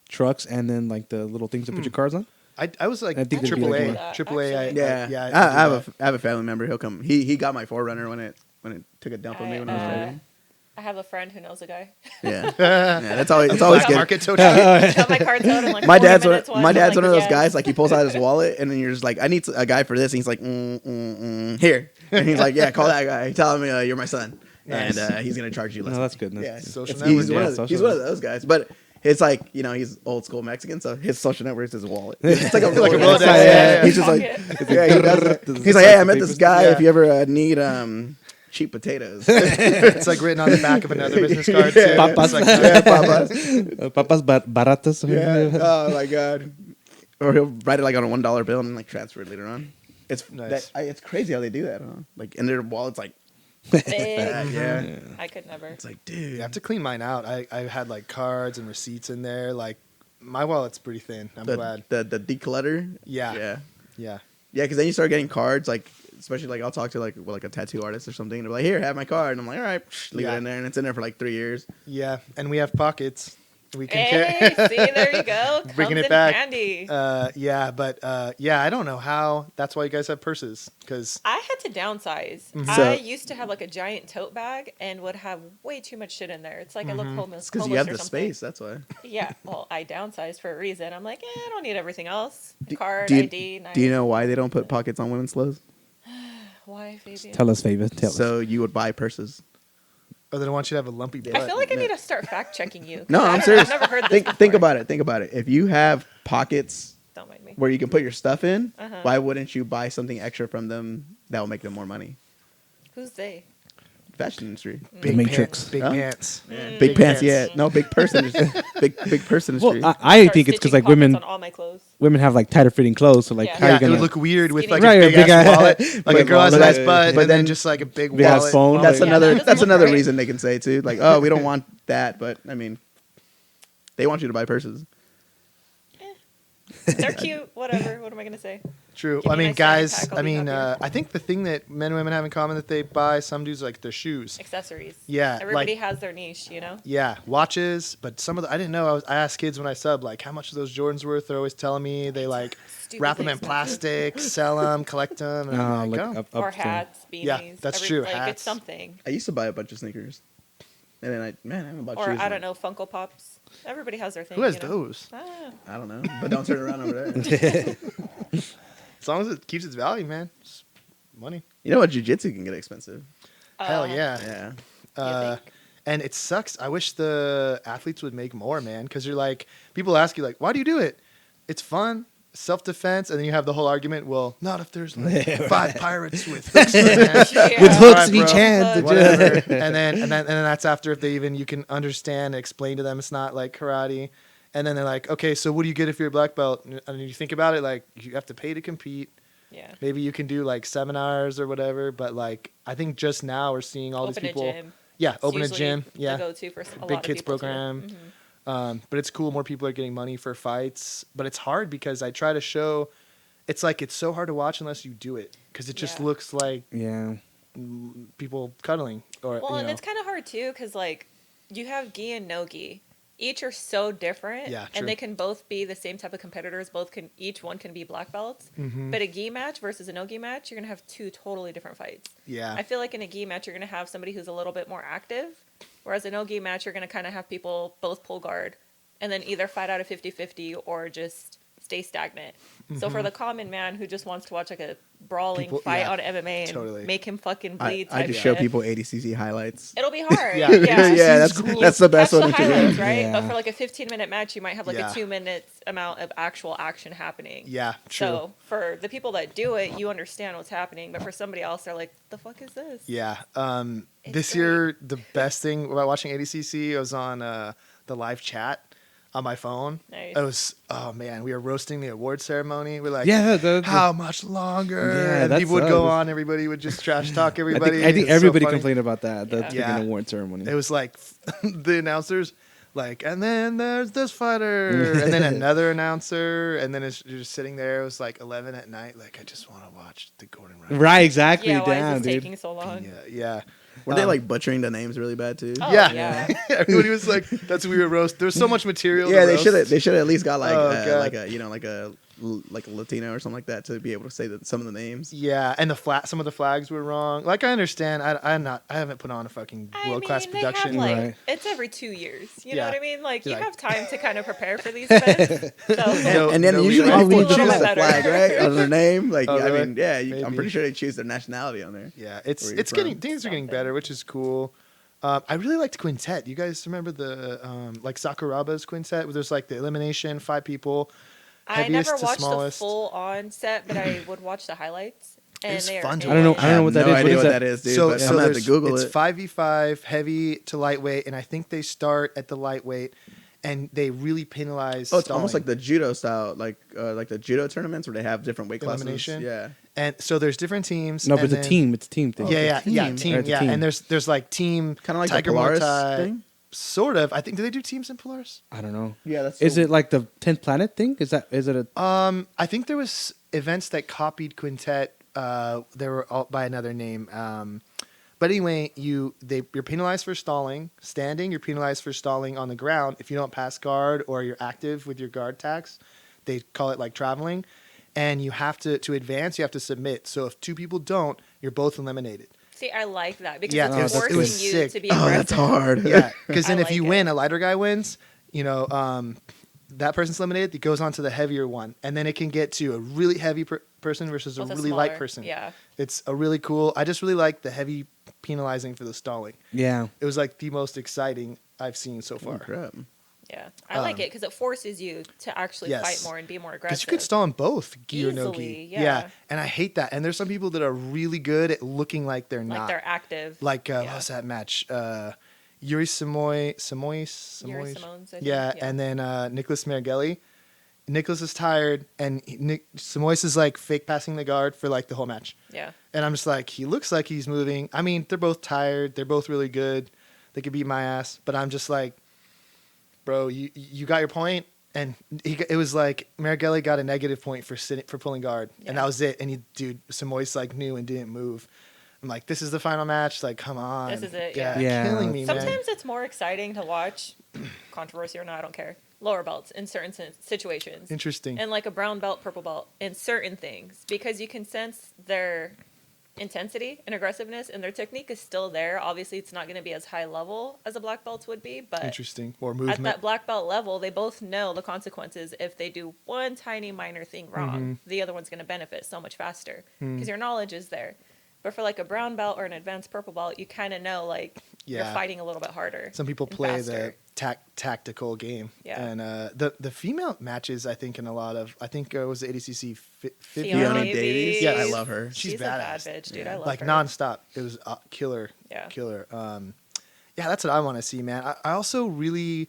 trucks and then like the little things to put your cars on? I was like I think they'd be AAA. like that, AAA. actually. yeah, I have a family member. He'll come. He got my 4Runner when it took a dump on me when I was driving. I have a friend who knows a guy. Yeah, yeah, that's always it's always Black good. market tow Got my car towed in like My 40 dad's minutes one. once. My I'm dad's like, one of those yes. guys. Like he pulls out his wallet, and then you're just like, I need a guy for this. And he's like, here, and he's like, yeah, call that guy. Tell him you're my son, Nice. and he's gonna charge you less. No, that's good. Yeah, Social he's network, one yeah, of social he's one of those guys. But it's like he's old school Mexican, so his social network is his wallet. It's like a Like a Rolodex. Rolodex, yeah. He's just like, Pocket. yeah, he does that. He's like, hey, I met this guy. Yeah. If you ever need cheap potatoes, It's like written on the back of another business card. Too. Yeah. It's like, yeah, papas. Papas baratas. Yeah. Oh my god. Or he'll write it like on a $1 bill and like transfer it later on. It's Nice. it's crazy how they do that, huh? Like in their wallet's like Big. yeah. I could never. It's like, dude. I have to clean mine out. I had like cards and receipts in there. Like my wallet's pretty thin. I'm glad. the declutter. Yeah. Yeah. Yeah. Yeah, because then you start getting cards, like especially like I'll talk to like a tattoo artist or something, and they're like, "Here, have my card," and I'm like, "All right," leave Yeah. it in there, and it's in there for like 3 years. Yeah. And we have pockets. We can Hey, carry. see, there you go. Bringing Comes it in back. handy. Yeah, but yeah, I don't know how. That's why you guys have purses, because I had to downsize. So- I used to have like a giant tote bag and would have way too much shit in there. It's like I look homeless. It's because you homeless have or the something. space. That's why. Yeah, well, I downsized for a reason. I'm like, I don't need everything else. Card, do you, ID, knife. do you know why they don't put pockets on women's clothes? Why, Fabian? Tell us, Fabian. Tell us. So you would buy purses. oh, they don't want you to have a lumpy butt. I feel like I need to start fact checking you. 'cause No, I I'm don't- serious. I've never heard this Think before. about it. Think about it. If you have pockets Don't mind me. where you can put your stuff in, Uh-huh. why wouldn't you buy something extra from them that will make them more money? Who's they? Fashion industry. Big Matrix. Big Huh? pants. Big Big pants, pants. yeah. No, big person. big person industry. Well, I Start think it's because stitching like pockets women on all my clothes. have like tighter fitting clothes. So like, Yeah. how Yeah, you it gonna would look weird with like Right, a big ass ass- wallet. Like a big girl has a wallet. nice butt, But and then then- just like a big big ass wallet. phone. that's Yeah, another. that doesn't That's look another right. reason they can say too. Like, oh, we don't want that, but I mean, they want you to buy purses. They're cute. Whatever. What am I gonna say? True. Give I me mean, my fanny guys. pack, I'll I be mean, happier. I think the thing that men and women have in common that they buy some dudes like their shoes. Accessories. Yeah, Everybody like- has their niche, you know. Yeah, watches. But some of the I didn't know. I asked kids when I sub like how much are those Jordans worth. They're always telling me they like Stupid wrap them in expensive. plastic, sell them, collect them. And I'm like, oh. Or hats, beanies. Yeah, that's true, Like hats. it's something. I used to buy a bunch of sneakers, and then I haven't bought Or shoes. I in, don't know, Funko Pops. Everybody has their thing. Who has you know? those? Ah, I don't know, but don't turn around over there. As long as it keeps its value, man. It's money. You know what? Jiu-jitsu can get expensive. Hell yeah. Yeah. Uh, and it sucks. I wish the athletes would make more, man. Because you're like, people ask you like, why do you do it? It's fun, self-defense, and then you have the whole argument. Well, not if there's like 5 pirates with hooks in their hands. Yeah. With hooks Alright, in each bro. hand. Whatever. and then that's after if they even you can understand and explain to them it's not like karate. And then they're like, okay, so what do you get if you're a black belt? And you think about it, like you have to pay to compete. Yeah. Maybe you can do like seminars or whatever, but like I think just now we're seeing all Open these people. a gym. Yeah, It's open a usually gym. The Yeah, go-to for a big lot of kids people, too. program. Mhm. But it's cool. More people are getting money for fights, but it's hard because I try to show. It's like it's so hard to watch unless you do it because it just Yeah. looks like Yeah. people cuddling or Well, you and know. it's kind of hard too because like you have gi and no gi. Each are so different, Yeah, true. and they can both be the same type of competitors. Each one can be black belts. Mhm. But a gi match versus a no gi match, you're gonna have 2 totally different fights. Yeah, I feel like in a gi match, you're gonna have somebody who's a little bit more active, whereas a no gi match, you're gonna kind of have people both pull guard, and then either fight out a 50-50 or just stay stagnant. So for the common man who just wants to watch like a brawling People- fight yeah, on MMA and totally. make him fucking bleed, I type just show shit, people 80cc highlights. it'll be hard. Yeah. Yeah, that's cool. that's the best Catch one the to do. highlights, right? Yeah. But for like a 15-minute match, you might have like Yeah. a 2 minutes amount of actual action happening. yeah, true. So for the people that do it, you understand what's happening. But for somebody else, they're like, "The fuck is this?" Yeah. It's This great. year, the best thing about watching ADCC, I was on the live chat on my phone. Nice. It was, oh man, we were roasting the award ceremony. We're like, Yeah, how much longer? Yeah, and that's people would go us. on. Everybody would just trash talk I everybody. think It's so everybody funny. complained about that. The Yeah. freaking Yeah. award ceremony. It was like the announcers, like, and then there's this fighter, and then another announcer, and then you're just sitting there. It was like 11 at night. Like, I just want to watch the Gordon Ryan. Right, exactly. Yeah, why Damn, is this dude. taking so long? Yeah, yeah. Were they like butchering the names really bad too? Oh, yeah. yeah. Everybody was like, "That's what we were roast." There's so much material. Yeah, to they roast. should have. They should have at least got like Oh, God. like a like a Latino or something like that to be able to say some of the names. Yeah, and some of the flags were wrong. Like I understand, I haven't put on a fucking world class they production. have, like, Right. it's every 2 years. You know Yeah. what I mean? Like, You're you like- have time to kind of prepare for these events. So, No, And then no, usually we- people a little choose bit the better. flag, right, on their name. Like Oh, I really? mean, yeah, I'm Maybe. pretty sure they choose their nationality on there. Yeah, Where you're it's from. getting things are getting Something. better, which is cool. I really liked Quintet. You guys remember the like Sakuraba's Quintet, where there's like the elimination, 5 people. I heaviest never to watched the smallest. full on set, but I would watch the highlights. And was they are fun to I don't know- A1. I don't know what that no is. What idea is what that? that is, dude. So, but so I'm gonna have to there's Google it's it. 5v5 heavy to lightweight, and I think they start at the lightweight, and they really penalize. Oh, it's almost stalling. like the judo style, like the judo tournaments where they have different weight classes. Elimination? Yeah. And so there's different teams. No, but and it's a then- team. It's a team thing. Yeah, yeah, team. team, Right, it's a yeah. team. And there's like team Kind of like Tiger the Polaris Muay Thai. thing. Sort of. I think do they do teams in Polaris? I don't know. Yeah, that's. Is it like the 10th planet thing? Is it a I think there was events that copied Quintet. They were all by another name. But anyway, you're penalized for stalling. Standing, you're penalized for stalling on the ground. If you don't pass guard or you're active with your guard tax, they call it like traveling. And you have to advance, you have to submit. So if 2 people don't, you're both eliminated. See, I like that because Yeah, it's it forcing was you sick. to be Oh, aggressive. that's hard. Yeah, because then I if you like win, it. a lighter guy wins. You know, that person's eliminated. It goes on to the heavier one, and then it can get to a really heavy person versus a With a really light smaller- person. Yeah. It's a really cool. I just really like the heavy penalizing for the stalling. yeah? It was like the most exciting I've seen so Oh, far. crap. Yeah, I like it because it forces you to actually Yes. fight more and be more Because aggressive. you could stall in both gi or no Easily, gi. yeah. And I hate that. And there's some people that are really good at looking like they're like not. they're active. Like yeah. what was that match? Yuri Samoy, Yuri Simone's, I think. yeah, and then Nicholas Marigelli. Nicholas is tired, and Samois is like fake passing the guard for like the whole match. Yeah. And I'm just like, he looks like he's moving. I mean, they're both tired. They're both really good. They could beat my ass, but I'm just like, bro, you got your point. And it was like Marigelli got a negative point for pulling guard, and that was it. And Samois like knew and didn't move. I'm like, this is the final match. Like, come on, This is it, Yeah, yeah. killing me, man. Sometimes it's more exciting to watch, controversy or not, I don't care, lower belts in certain situations. Interesting. And like a brown belt, purple belt in certain things because you can sense their intensity and aggressiveness and their technique is still there. Obviously, it's not going to be as high level as a black belts would be, but Interesting. More at movement. that black belt level, they both know the consequences. If they do one tiny minor thing wrong, the other one's going to benefit so much faster because your knowledge is there. But for like a brown belt or an advanced purple belt, you kind of know like you're fighting a little bit harder. Some people and play faster. the tactical game. Yeah. And the female matches, I think, in a lot of, I think it was the ADCC Fiona Davies. Davies. Yes. I love her. She's a bad badass. bitch, dude. Yeah. I love like her. nonstop. It was killer. Yeah. Killer. Yeah, that's what I want to see, man. I also really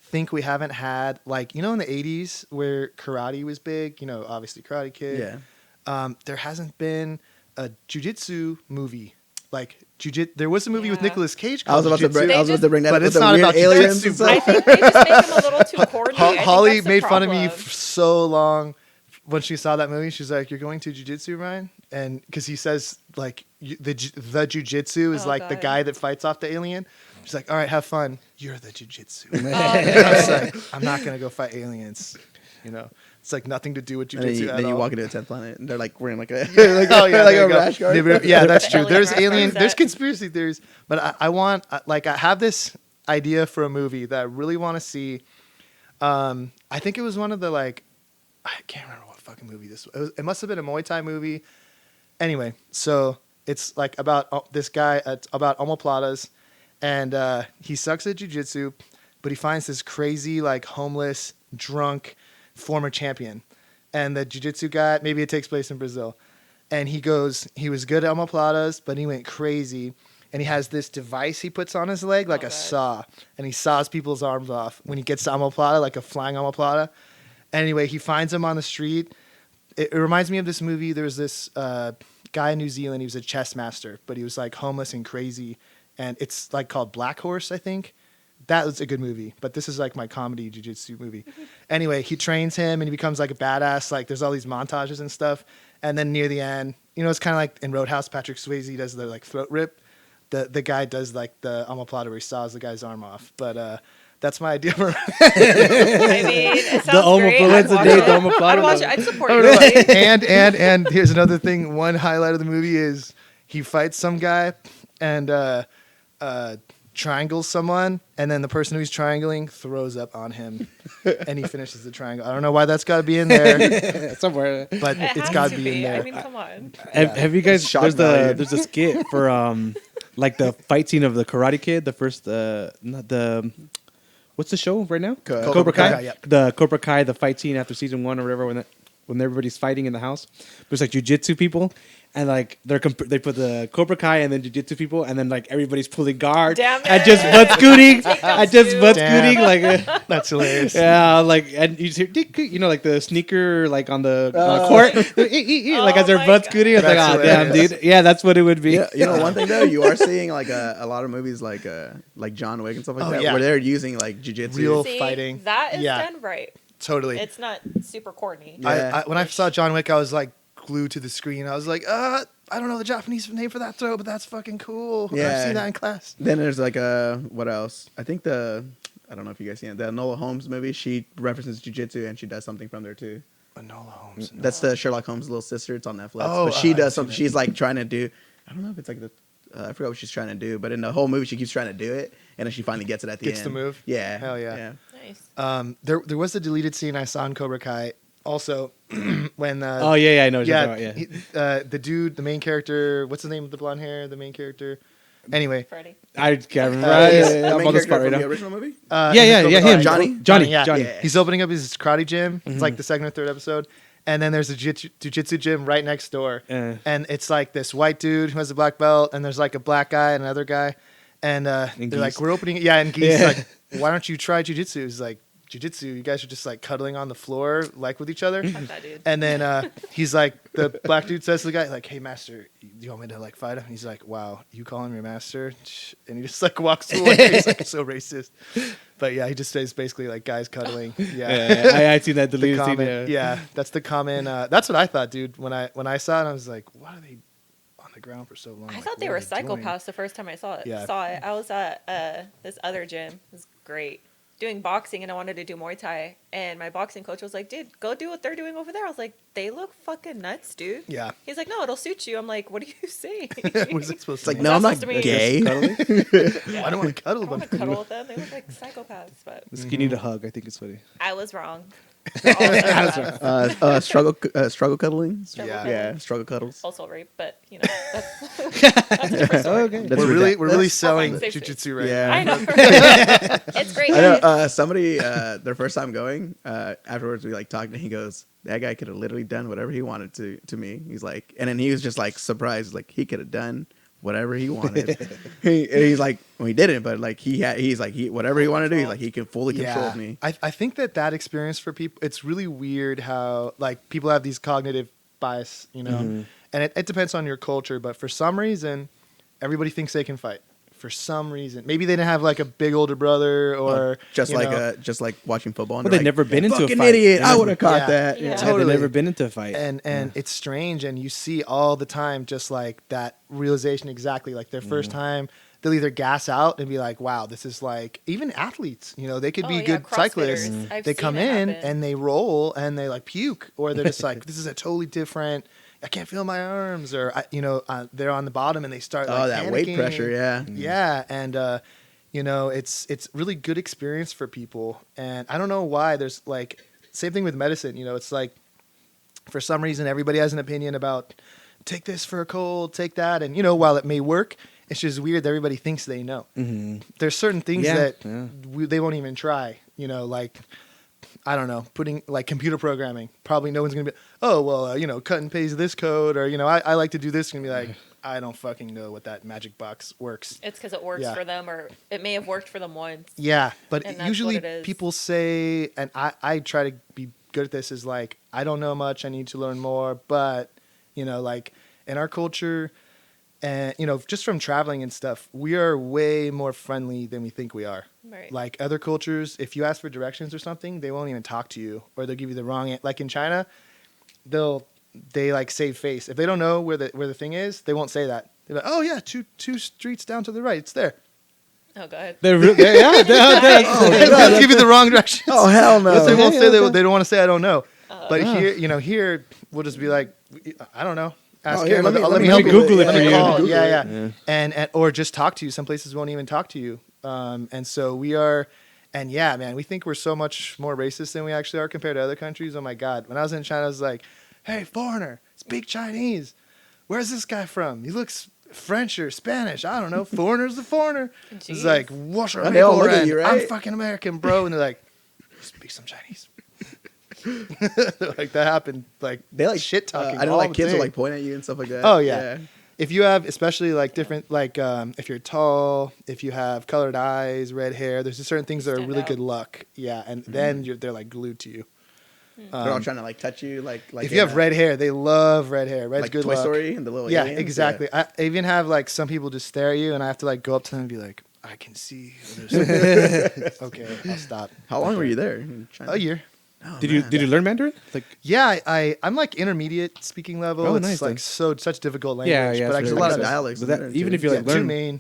think we haven't had, like, in the 80s where karate was big, obviously Karate Kid. Yeah. There hasn't been a jiu-jitsu movie. Like, there was a movie with Yeah. Nicolas Cage I was called about to bring. Jiu-Jitsu. I was about to bring that But up with it's the not weird about aliens jujitsu, and bro. I stuff. think they just make them a little too corny. I think Holly that's the made fun of me problem. so long when she saw that movie. She's like, "You're going to jiu-jitsu, Ryan?" And because he says like the jiu-jitsu is Oh, like the God. guy that fights off the alien. She's like, "All right, have fun. You're the jiu-jitsu." Oh, And no. I was like, "I'm not gonna go fight aliens." It's like nothing to do with And then jiu-jitsu you, at then you all. walk into a 10th planet and they're like wearing like a Like, oh yeah, like there a you go. rash guard. Yeah, that's The true. alien There's rash alien. guard There's set. conspiracy theories, but I want like I have this idea for a movie that I really want to see. I think it was one of the I can't remember what fucking movie this was. It must have been a Muay Thai movie. Anyway, so it's like about this guy. It's about omoplatas, and he sucks at jiu-jitsu, but he finds this crazy homeless drunk former champion. And the jiu-jitsu guy, maybe it takes place in Brazil. And he was good at omoplatas, but he went crazy. And he has this device he puts on his leg, like Oh, a God. saw. And he saws people's arms off when he gets to omoplata, like a flying omoplata. Anyway, he finds him on the street. It reminds me of this movie. There was this guy in New Zealand. He was a chess master, but he was homeless and crazy. And it's called Black Horse, I think. That was a good movie, but this is my comedy jiu-jitsu movie. Anyway, he trains him and he becomes a badass. There's all these montages and stuff. And then near the end, it's kind of like in Roadhouse, Patrick Swayze does the throat rip. The guy does the omoplata where he saws the guy's arm off. But that's my idea for I mean, it sounds The great. omoplata I'd watch today, it. the omoplata I'd watch it. today. I'd support you. Really. and here's another thing. One highlight of the movie is he fights some guy and triangles someone, and then the person who's triangling throws up on him, and he finishes the triangle. I don't know why that's got to be in there, Somewhere. but It it's has got to to be in there. I mean, come on. Have you guys? Shock There's value. there's a skit for the fight scene of the Karate Kid. The first not the. What's the show right now? Cobra Kai, Kai. yep. The Cobra Kai, the fight scene after season 1 or whatever, when everybody's fighting in the house. There's jujitsu people, and they put the Cobra Kai and then jujitsu people, and then everybody's pulling guard Damn and it. just butt scooting, and just too. butt Damn. scooting That's hilarious. yeah, and you just hear the sneaker on the court, as they're Oh my butt scooting. It's That's oh damn, hilarious. dude. Yeah, that's what it would be. Yeah, one thing though, you are seeing a lot of movies like John Wick and stuff like Oh, that, yeah. where they're using jujitsu. Real See, fighting. That is Yeah. done right. Totally. It's not super corny. Yeah. When I saw John Wick, I was glued to the screen. I was like, I don't know the Japanese name for that throw, but that's fucking cool. Yeah. I've seen that in class. Then there's what else? I think I don't know if you guys seen it. The Enola Holmes movie. She references jujitsu and she does something from there too. Enola Holmes. No. That's the Sherlock Holmes' little sister. It's on Netflix. Oh, but she I've does seen something. it. She's trying to do. I don't know if it's I forgot what she's trying to do, but in the whole movie, she keeps trying to do it, and then she finally gets it at the Gets end. the move? Yeah. Hell yeah. Nice. There was a deleted scene I saw in Cobra Kai. Also, when Oh yeah, I know. What you're talking about, the dude, the main character. What's the name of the blonde hair? The main character. Anyway, Freddie. I can't remember. he's The I'm main on the character spot right from the now. original movie. Him. Johnny? Johnny. Yeah. Johnny. Yeah. He's opening up his karate gym. It's like the second or third episode. And then there's a jiu-jitsu gym right next door. And it's like this white dude who has a black belt, and there's like a black guy and another guy. And they're like, Geese. we're opening. Yeah, and Geese Yeah. like, why don't you try jiu-jitsu? He's like, jiu-jitsu, you guys are just like cuddling on the floor, like with each other. Fuck that dude. And then he's like, the black dude says to the guy, like, hey, master, do you want me to like fight him? And he's like, wow, you call him your master? And he just like walks away. He's like so racist. But yeah, he just says basically like guys cuddling. Yeah. I seen that The deleted scene. comment, yeah, that's the comment. That's what I thought, dude. When I saw it, I was like, why are they on the ground for so long? I Like, thought they what were are doing? psychopaths the first time I saw it. Yeah. I was at this other gym. It was great. Doing boxing, and I wanted to do Muay Thai. And my boxing coach was like, dude, go do what they're doing over there. I was like, they look fucking nuts, dude. Yeah. He's like, no, it'll suit you. I'm like, what are you saying? What is it supposed It's to like, mean? no, I'm That's not supposed to mean- gay. Yeah. I don't want to cuddle I want them. to cuddle with them. They look like psychopaths, but You need a hug. I think it's funny. I was wrong. They're all psychopaths. Struggle cuddling. Struggle Yeah. cuddling. Yeah, struggle cuddles. Also rape, but you know, that's a different story. Okay. That's We're really ridiculous. selling Fine, safe, jujitsu right Yeah. now. I know. It's great. I know guys. somebody their first time going afterwards we like talked and he goes, that guy could have literally done whatever he wanted to me. He's like, and then he was just like surprised, like he could have done whatever he wanted. He's like, well, he didn't, but like he's like whatever he wanted to do, he's like he can fully control me. I think that experience for people, it's really weird how like people have these cognitive bias, you know, and it depends on your culture, but for some reason, everybody thinks they can fight. For some reason, maybe they didn't have like a big older brother, or just you like know, just like watching football. And Well, they're they've like, never been into a fucking fight. idiot. They I never- would have caught Yeah. that. Yeah. They've never been into a fight. and it's strange, and you see all the time just like that realization exactly like their first time. They'll either gas out and be like, wow, this is like, even athletes, you know, they could Oh, be yeah, good cyclists. CrossFitters. I've They seen come it in happen. and they roll and they like puke, or they're just like, this is a totally different, I can't feel my arms, or, they're on the bottom and they start like, Oh, that weight panicking. pressure, yeah. Yeah. And, you know, it's really good experience for people. And I don't know why there's like, same thing with medicine, you know, it's like, for some reason, everybody has an opinion about take this for a cold, take that. And, you know, while it may work, it's just weird that everybody thinks they know. There's certain things that they won't even try, you know, like, I don't know, putting like computer programming. Probably no one's going to be, oh, well, you know, cut and paste this code, or, you know, I like to do this. And be like, I don't fucking know what that magic box works. It's because it works Yeah. for them, or it may have worked for them once. Yeah, but And that's usually what it is. people say, and I try to be good at this, is like, I don't know much, I need to learn more. But, you know, like in our culture, and, you know, just from traveling and stuff, we are way more friendly than we think we are. Right. Like other cultures, if you ask for directions or something, they won't even talk to you, or they'll give you the wrong. Like in China, they like save face. If they don't know where the thing is, they won't say that. They're like, oh yeah, two streets down to the right, it's there. Oh, go ahead. They'll They'll give you the wrong directions. Oh hell no! But they won't Yeah, say okay. they don't want to say I don't know. But here we'll just be like, I don't know. Ask Oh, here, him. let me help you. Google it Let for me you. call. Google Yeah, it. yeah. And or just talk to you. Some places won't even talk to you. And so we are, and yeah, man, we think we're so much more racist than we actually are compared to other countries. Oh my God. When I was in China, I was like, hey, foreigner, speak Chinese. Where's this guy from? He looks French or Spanish. I don't know. Foreigner's the foreigner. It's Jeez. like, what's your And they all look at you, right? I'm fucking American, bro. And they're like, speak some Chinese. Like that happened. Like They like shit talking. I know, all like the kids will time. like point at you and stuff like that. Oh yeah. If you have, especially like different, like if you're tall, if you have colored eyes, red hair, there's just certain things that are Stand really out. good luck. Yeah, and then they're like glued to you. They're all trying to like touch you, like If you have red hair, they love red hair. Red's like good Toy luck. Story and the little Yeah, aliens, exactly. I even have like some people just stare at you, and I have to like go up to them and be like, I can see. Okay, I'll stop. How long were you there? In China? A year. Oh, Did man. you learn Mandarin? Like Yeah, I'm like intermediate speaking level. Oh, it's nice, like then. such difficult language. yeah, but it's there's a very lot There's of dialects. But in that- there, even too. if you, like, two learn- main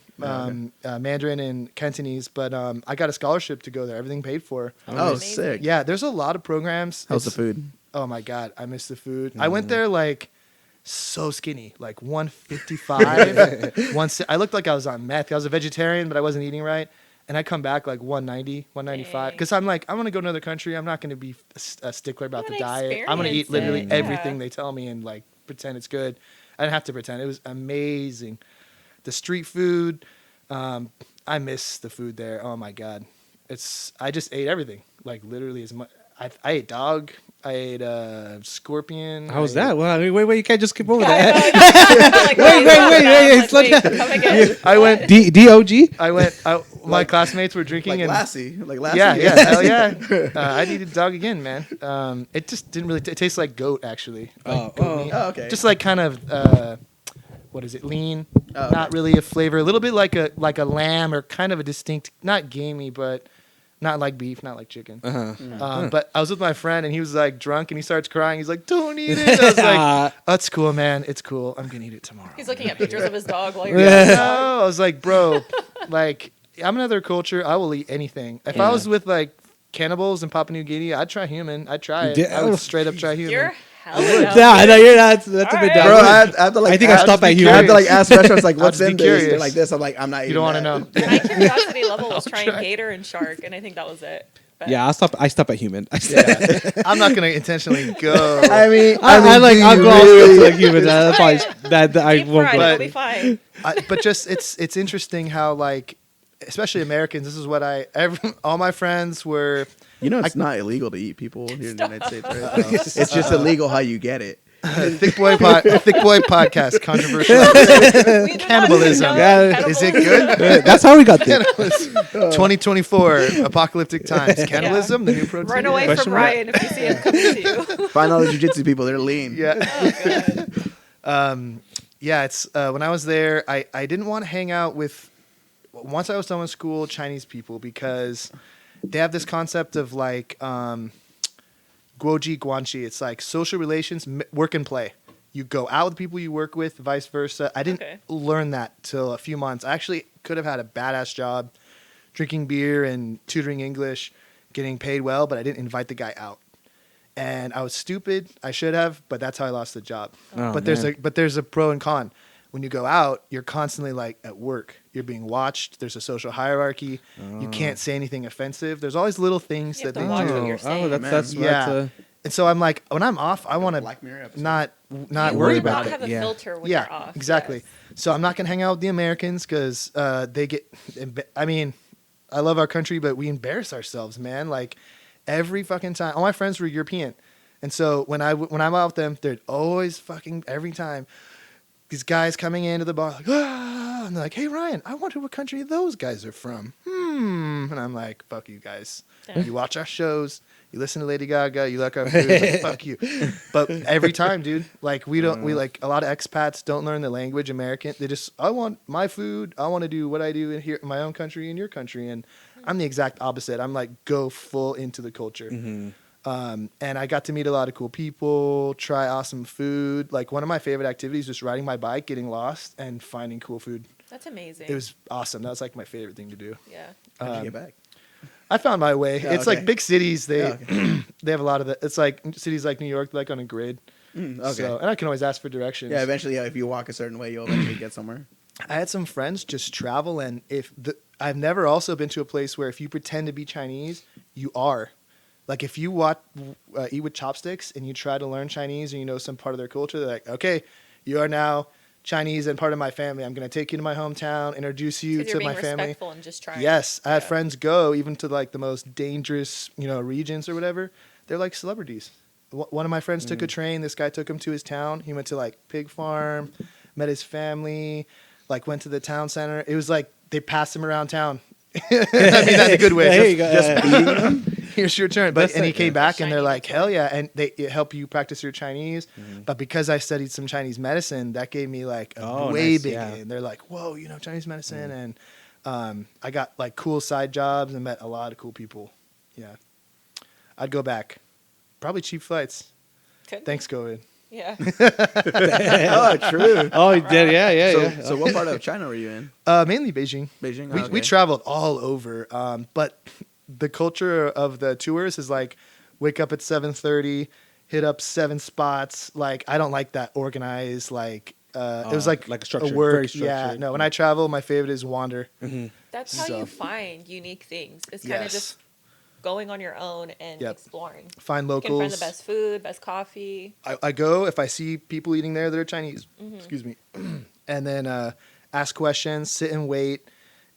Mandarin and Cantonese, but I got a scholarship to go there. Everything paid for. Oh, Amazing. sick. Yeah, there's a lot of programs. How's the It's- food? Oh my God, I miss the food. I went there like so skinny, like 155. I looked like I was on meth. I was a vegetarian, but I wasn't eating right. And I come back like 190, 195. Dang. Because I'm like, I want to go to another country. I'm not going to be a stickler about You the wanna diet. I'm going to eat experience literally it, everything yeah. they tell me and like pretend it's good. I didn't have to pretend. It was amazing. The street food, I miss the food there. Oh my god, I just ate everything, like literally as much. I ate dog. I ate scorpion. How was I ate- that? Well, I mean, wait, you can't just skip over I that. know, like, wait, slow wait, down. come again. I went. DOG? I went. My Like- classmates were drinking Like and Lassie. Like Lassie. yeah, hell yeah. I needed dog again, man. It just didn't really. It tastes like goat actually. Like goat meat. Oh, okay. Just like kind of. What is it? Lean. Oh, okay. Not really a flavor. A little bit like a lamb or kind of a distinct, not gamey, but not like beef, not like chicken. Uh-huh. But I was with my friend and he was like drunk and he starts crying. He's like, "Don't eat it." I was like, "That's cool, man. It's cool. I'm gonna eat it tomorrow." He's looking at pictures of his dog while you're Yeah. eating. No, I was like, bro, like I'm another culture. I will eat anything. If I Yeah. was with like cannibals in Papua New Guinea, I'd try human. I'd try it. Yeah. I would straight up try human. You're hella Yeah, I down. know you're not. That's a bit Alright. down. Bro, I have to like. I think I stopped at I human. have to like ask restaurants like, "What's just in be this?" They're curious. like this. I'm like, I'm not eating. You don't want to that. know. My curiosity level was trying try. gator and shark, and I think that was it. But Yeah, I stop at human. I'm not gonna intentionally go. I mean, I like do you alcohol really- like human. That's fine. probably that I deep won't fried, go. it'll be fine. But just it's interesting how like, especially Americans. This is what all my friends were. You know, it's not illegal to eat people here in the United States, right? It's just illegal how you get it. Thick Boy Podcast, controversial. We do not Cannibalism. condone Yeah. Is it cannibalism. good? That's how we got there. 2024, apocalyptic times. Cannibalism, the new protein. Run away Question from mark? Ryan if you see him coming to you. Find all the jujitsu people; they're lean. Yeah. Oh, good. Yeah, it's when I was there, I didn't want to hang out with, once I was done with school, Chinese people because they have this concept of like guoji guanxi. It's like social relations, work and play. You go out with people you work with, vice versa. I didn't Okay. learn that till a few months. I actually could have had a badass job drinking beer and tutoring English, getting paid well, but I didn't invite the guy out. And I was stupid. I should have, but that's how I lost the job. Oh, but there's a pro and con. When you go out, you're constantly like at work. You're being watched. There's a social hierarchy. You can't say anything offensive. There's always little things You have that to they watch do. what you're saying. that's Yeah. And so I'm like, when I'm off, I want Black Mirror to episode. not You worry will about not it. have a Yeah. filter when Yeah, you're off. exactly. Yes. So I'm not gonna hang out with the Americans because they get. I mean, I love our country, but we embarrass ourselves, man. Like every fucking time. All my friends were European, and so when I'm out with them, they're always fucking every time. These guys coming into the bar like, ah, and they're like, "Hey Ryan, I wonder what country those guys are from." And I'm like, "Fuck you guys. Damn. You watch our shows, you listen to Lady Gaga, you like our food. Like, fuck you." But every time, dude, like we like a lot of expats don't learn the language American. They just, I want my food. I want to do what I do in here in my own country, in your country, and I'm the exact opposite. I'm like go full into the culture. And I got to meet a lot of cool people, try awesome food. Like one of my favorite activities was riding my bike, getting lost, and finding cool food. That's amazing. It was awesome. That was like my favorite thing to do. Yeah. How'd you get back? I found my way. Oh, It's okay. like big cities. They Oh, okay. they have a lot of the. It's like cities like New York, like on a grid. Okay. So, and I can always ask for directions. Yeah, eventually, if you walk a certain way, you'll eventually get somewhere. I had some friends just travel, and I've never also been to a place where if you pretend to be Chinese, you are. Like if you eat with chopsticks and you try to learn Chinese and you know some part of their culture, they're like, okay, you are now Chinese and part of my family. I'm going to take you to my hometown, introduce you 'Cause to you're being my family. respectful and just trying. Yes, I had Yeah. friends go even to like the most dangerous, regions or whatever. They're like celebrities. One of my friends took a train. This guy took him to his town. He went to like pig farm, met his family, like went to the town center. It was like they passed him around town. I mean that in a good way. There you go. Just beating them. Here's your turn. But That's and he like- came back and they're Shiny like, mentor. hell yeah, and they help you practice your Chinese. But because I studied some Chinese medicine, that gave me like a Oh, way nice, big yeah. in. They're like, whoa, Chinese medicine, and I got like cool side jobs and met a lot of cool people. Yeah, I'd go back. Probably cheap flights. Good. Thanks, COVID. Yeah. Oh, true. Oh, he did. Yeah. So what part of China were you in? Mainly Beijing. Beijing. We Oh, we okay. traveled all over, but the culture of the tours is like wake up at 7:30, hit up 7 spots. Like I don't like that organized. Like it was like a structured, work. very Yeah, structured. no. When I travel, my favorite is wander. That's how So- you find unique things. It's kind of Yes. just going on your own and Yep. exploring. Find You can find locals. the best food, best coffee. I go if I see people eating there that are Chinese. Mm-hmm. Excuse me, and then ask questions, sit and wait,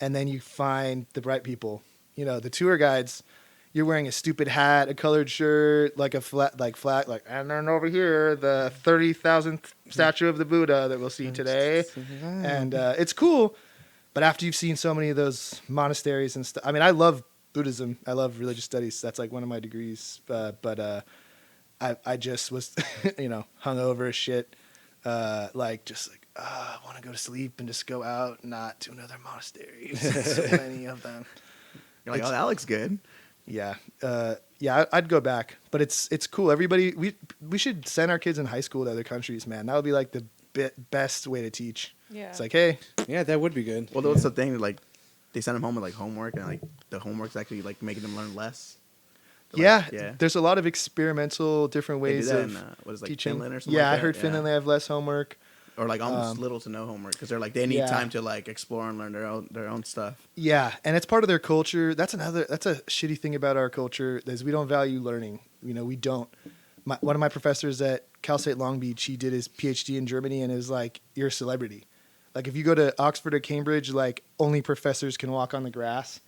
and then you find the bright people. You know, the tour guides, you're wearing a stupid hat, a colored shirt, like a flat, and then over here, the 30,000th statue of the Buddha that we'll see today. And it's cool. But after you've seen so many of those monasteries and stuff, I mean, I love Buddhism. I love religious studies. That's like one of my degrees. But I just was, hungover as shit. I want to go to sleep and just go out, not to another monastery. So many of them. You're like, oh, that looks good. Yeah, I'd go back, but it's cool. Everybody, we should send our kids in high school to other countries, man. That would be like the best way to teach. Yeah. It's like, hey, Yeah, that would be good. Well, what's the thing? Like, they send them home with like homework, and like the homework's actually like making them learn less. yeah, yeah. there's a lot of experimental different They do ways that of in what is it, like teaching. Finland or something. Yeah, like I that? heard Finland they have less homework. or like almost little to no homework because they're like they need Yeah. time to like explore and learn their own stuff. Yeah, and it's part of their culture. That's a shitty thing about our culture is we don't value learning. You know, we don't. One of my professors at Cal State Long Beach, he did his PhD in Germany, and it was like, you're a celebrity. Like if you go to Oxford or Cambridge, like only professors can walk on the grass.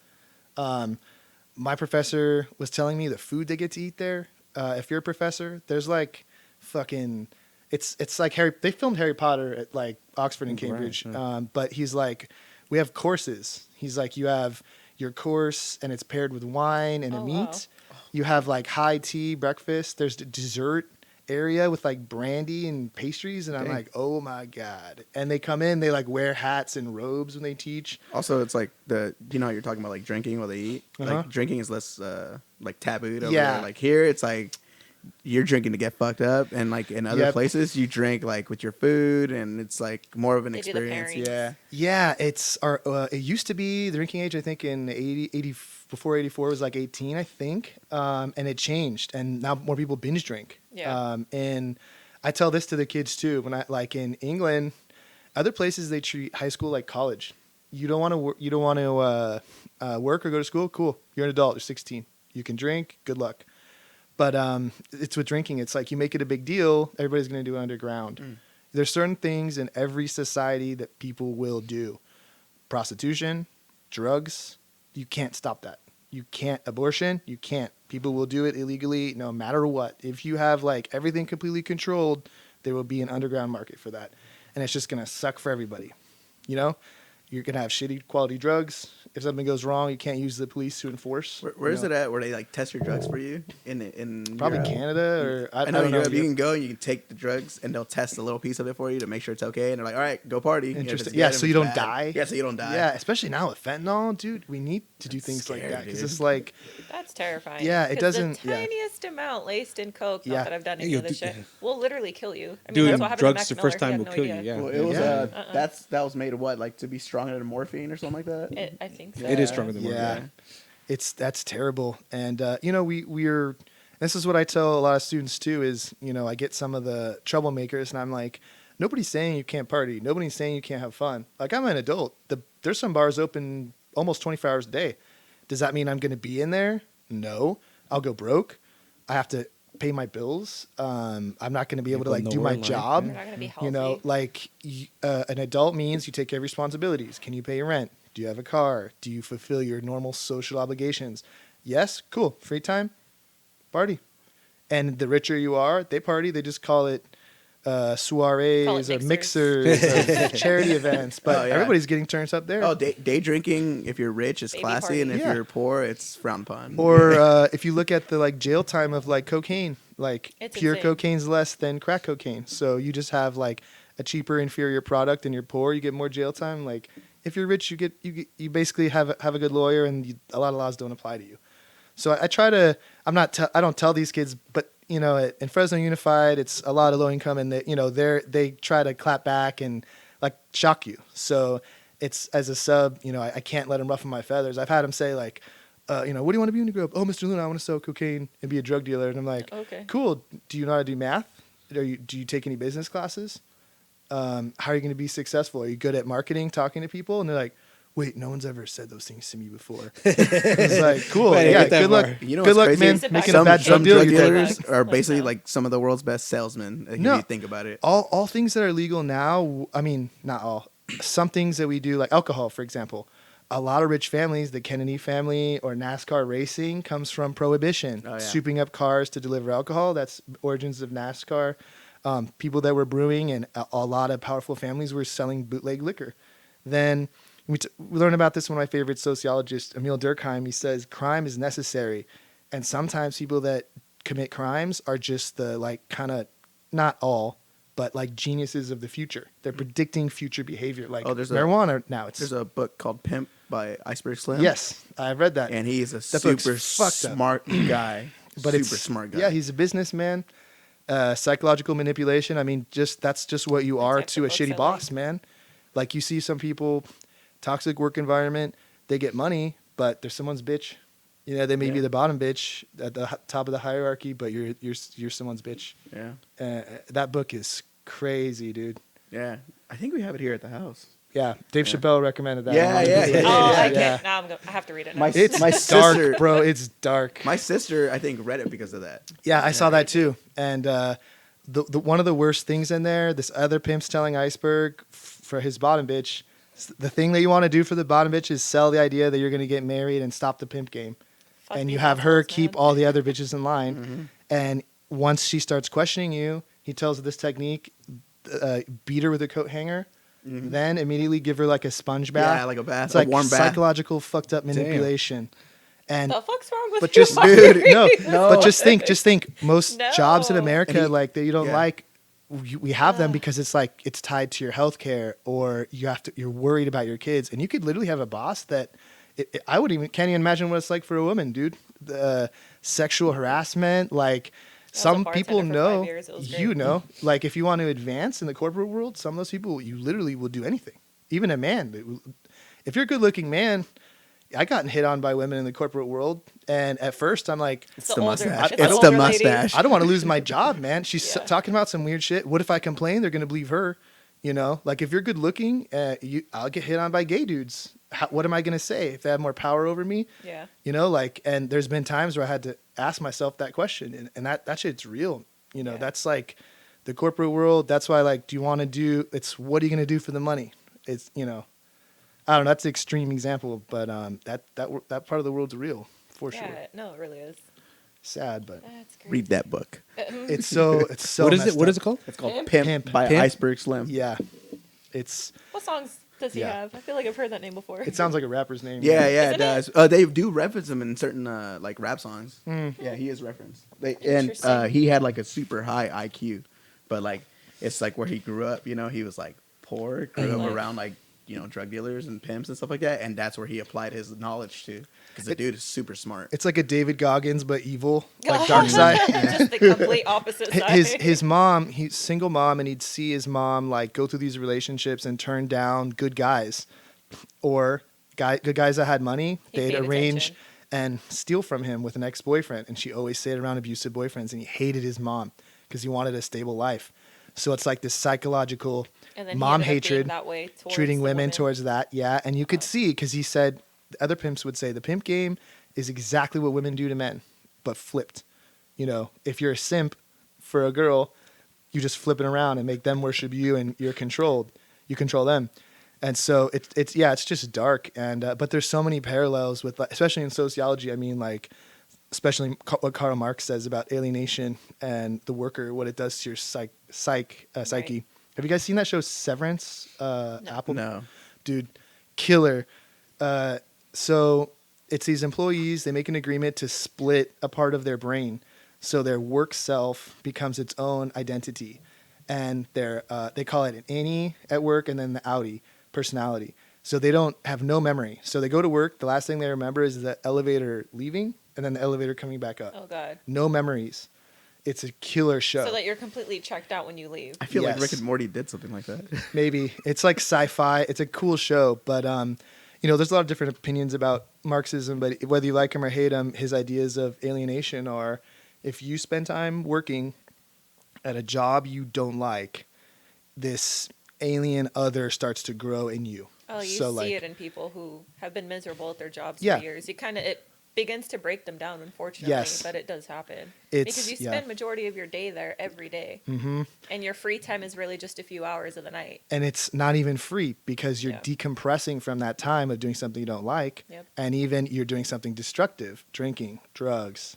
My professor was telling me the food they get to eat there. If you're a professor, there's like fucking. It's like they filmed Harry Potter at like Oxford and Cambridge. Right. But he's like, we have courses. He's like, you have your course and it's paired with wine and a Oh, meat. wow. You have like high tea breakfast. There's the dessert area with like brandy and pastries. And I'm Dang. like, oh my God. And they come in, they like wear hats and robes when they teach. Also, it's like you know how you're talking about like drinking while they eat. Uh-huh. Like drinking is less like tabooed over Yeah. there. Like here, it's like you're drinking to get fucked up, and like in other Yep. places, you drink like with your food, and it's like more of an They do the experience. pairings. Yeah. Yeah, it's our. It used to be the drinking age. I think in 80 before 84 was like 18, I think, and it changed, and now more people binge drink. Yeah. And I tell this to the kids too. When I like in England, other places they treat high school like college. You don't want to. You don't want to work or go to school. Cool, you're an adult. You're 16. You can drink. Good luck. But it's with drinking. It's like you make it a big deal. Everybody's going to do it underground. There's certain things in every society that people will do. Prostitution, drugs, you can't stop that. You can't. Abortion, you can't. People will do it illegally no matter what. If you have like everything completely controlled, there will be an underground market for that. And it's just going to suck for everybody. You know? You're going to have shitty quality drugs. If something goes wrong, you can't use the police to enforce. Where is it at? Where they like test your drugs for you in Probably Europe? Canada or I know don't in know. Europe you can go and you can take the drugs and they'll test a little piece of it for you to make sure it's okay. And they're like, all right, go party. And if it's Interesting. good, Yeah, if so it's you don't bad- die. Yeah, so you don't die. Yeah, especially now with fentanyl, dude. We need to do That's things like scary, that because dude. it's like, That's terrifying. Yeah, it 'Cause doesn't- The yeah. tiniest amount laced in coke. Yeah. Not that I've done any Yeah, of this you- shit. Will literally kill you. I mean, Doing that's what happened drugs to the Mac first Miller. time He will had kill no you. idea. Yeah, Well, it was Yeah. that was made of what, like to be stronger than morphine or something like that. I think so. It is stronger than yeah, morphine. that's terrible. And we're. This is what I tell a lot of students too. Is I get some of the troublemakers, and I'm like, nobody's saying you can't party. Nobody's saying you can't have fun. Like I'm an adult. There's some bars open almost 24 hours a day. Does that mean I'm going to be in there? No. I'll go broke. I have to pay my bills. I'm not going to be able to People like know do my we're lying. job. You're not gonna be healthy. An adult means you take care of responsibilities. Can you pay your rent? Do you have a car? Do you fulfill your normal social obligations? Yes, cool. Free time, party. And the richer you are, they party. They just call it soirees or mixers. mixers, of charity events. But Oh, yeah. everybody's getting turned up there. Oh, day drinking. If you're rich, it's Baby classy, party. and if Yeah. you're poor, it's frowned upon. Or if you look at the like jail time of like cocaine, like It's pure insane. cocaine's less than crack cocaine. So you just have like a cheaper, inferior product, and you're poor, you get more jail time. Like if you're rich, you basically have a good lawyer, and a lot of laws don't apply to you. So I try to. I don't tell these kids, but in Fresno Unified, it's a lot of low income, and they try to clap back and like shock you. So it's as a sub, I can't let them ruffle my feathers. I've had them say like, what do you want to be when you grow up? Oh, Mr. Luna, I want to sell cocaine and be a drug dealer. And I'm like, Okay. cool. Do you know how to do math? Do you take any business classes? How are you going to be successful? Are you good at marketing, talking to people? And they're like, wait, no one's ever said those things to me before. It's like, cool. Wait, Yeah, get that good luck. far. You know Good what's luck, crazy? man. Sit Making back. a bad Some drug deal. drug You're doing dealers that. are basically No. like some of the world's best salesmen. If No. you think about it. all things that are legal now. I mean, not all. some things that we do, like alcohol, for example. A lot of rich families, the Kennedy family or NASCAR racing, comes from prohibition. Oh, yeah. Souping up cars to deliver alcohol. That's origins of NASCAR. People that were brewing, and a lot of powerful families were selling bootleg liquor. Then we learn about this. One of my favorite sociologists, Emil Durkheim, he says crime is necessary, and sometimes people that commit crimes are just the like kind of, not all, but like geniuses of the future. They're predicting future behavior. Like there's marijuana now. There's a book called Pimp by Iceberg Slim. Yes, I've read that. And he's a That book's super fucked up. smart guy. But super smart guy. Yeah, he's a businessman. Psychological manipulation. I mean, that's just what you are types to a of books shitty I boss, like. man. Like you see some people, toxic work environment. They get money, but they're someone's bitch. You know, they may be Yeah. the bottom bitch at the top of the hierarchy, but you're someone's bitch. Yeah. That book is crazy, dude. Yeah. I think we have it here at the house. Yeah, Dave Yeah. Chappelle recommended that. Yeah, yeah, yeah, Oh, I yeah. can't. Now I have to read it. Now. My It's my dark, sister, bro. It's dark. my sister, I think, read it because of that. Yeah, I saw that too. And the one of the worst things in there, this other pimp's telling Iceberg for his bottom bitch, the thing that you want to do for the bottom bitch is sell the idea that you're going to get married and stop the pimp game. Fuck And these you have her assholes, keep man. all the other bitches in line. Mm-hmm. And once she starts questioning you, he tells her this technique, beat her with a coat hanger, then immediately give her like a sponge bath. Yeah, like a bath, It's a like warm bath. psychological fucked up manipulation. And The fuck's wrong with but you? just dude, no, No. but just think. Most No. jobs in And America, like that you don't yeah. like, we have them because it's like it's tied to your health care, or you're worried about your kids, and you could literally have a boss that I can't even imagine what it's like for a woman, dude. The sexual harassment, like was a some bartender people for 5 know, years. It was you great. know, like if you want to advance in the corporate world, some of those people you literally will do anything. Even a man, if you're a good-looking man. I gotten hit on by women in the corporate world, and at first I'm like, It's the older- mustache. it's It's older the ladies. mustache. I don't want to lose my job, man. She's Yeah. talking about some weird shit. What if I complain? They're gonna believe her. You know, like if you're good looking, I'll get hit on by gay dudes. What am I gonna say if they have more power over me? Yeah. You know, like, and there's been times where I had to ask myself that question, and that shit's real. You know, Yeah. that's like the corporate world. That's why, like, do you want to do? It's what are you gonna do for the money? It's I don't know. That's an extreme example, but that part of the world's real for sure. Yeah. No, it really is. Sad, but That's great. Read that book. it's so What is it? messed What up. is it called? It's called Pimp? Pimp, by Pimp? Iceberg Slim. Yeah, it's What songs does he Yeah. have? I feel like I've heard that name before. it sounds like a rapper's name. Yeah, yeah, Isn't it it? does. They do reference him in certain like rap songs. Mm. Yeah, he is referenced. And Interesting. he had like a super high IQ, but like it's like where he grew up. You know, he was like poor, grew up Mhm. around like drug dealers and pimps and stuff like that, and that's where he applied his knowledge to. Because the dude is super smart. It's like a David Goggins but evil, like dark side. Just the complete opposite side. His mom, he's single mom, and he'd see his mom like go through these relationships and turn down good guys, or good guys that had money. He They'd paid arrange attention. and steal from him with an ex-boyfriend, and she always stayed around abusive boyfriends, and he hated his mom because he wanted a stable life. So it's like this psychological And then he mom ended up being hatred, that way towards treating the women woman. towards that. Yeah, and you could see because he said the other pimps would say the pimp game is exactly what women do to men, but flipped. You know, if you're a simp for a girl, you just flip it around and make them worship you, and you're controlled. You control them, and so it's just dark. And but there's so many parallels with, especially in sociology. I mean, like especially what Karl Marx says about alienation and the worker, what it does to your psyche. Right. Have you guys seen that show Severance? Apple, No. dude, killer. So it's these employees. They make an agreement to split a part of their brain, so their work self becomes its own identity, and they call it an innie at work, and then the outie personality. So they don't have no memory. So they go to work. The last thing they remember is the elevator leaving, and then the elevator coming back up. Oh God. No memories. It's a killer show. So that you're completely checked out when you leave. I feel like Yes. Rick and Morty did something like that. Maybe it's like sci-fi. It's a cool show, but there's a lot of different opinions about Marxism. But whether you like him or hate him, his ideas of alienation are: if you spend time working at a job you don't like, this alien other starts to grow in you. Oh, you So, see like, it in people who have been miserable at their jobs Yeah. for years. It begins to break them down, unfortunately. Yes. But it does happen. It's Because you spend majority of your day there every day. Mm-hmm. And your free time is really just a few hours of the night. And it's not even free because you're Yeah. decompressing from that time of doing something you don't like. Yep. And even you're doing something destructive, drinking, drugs,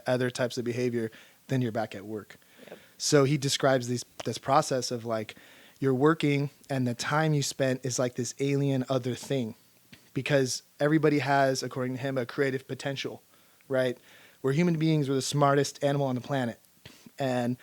other types of behavior, then you're back at work. Yep. So he describes this process of like you're working and the time you spent is like this alien other thing because everybody has, according to him, a creative potential, right? We're human beings, we're the smartest animal on the planet. And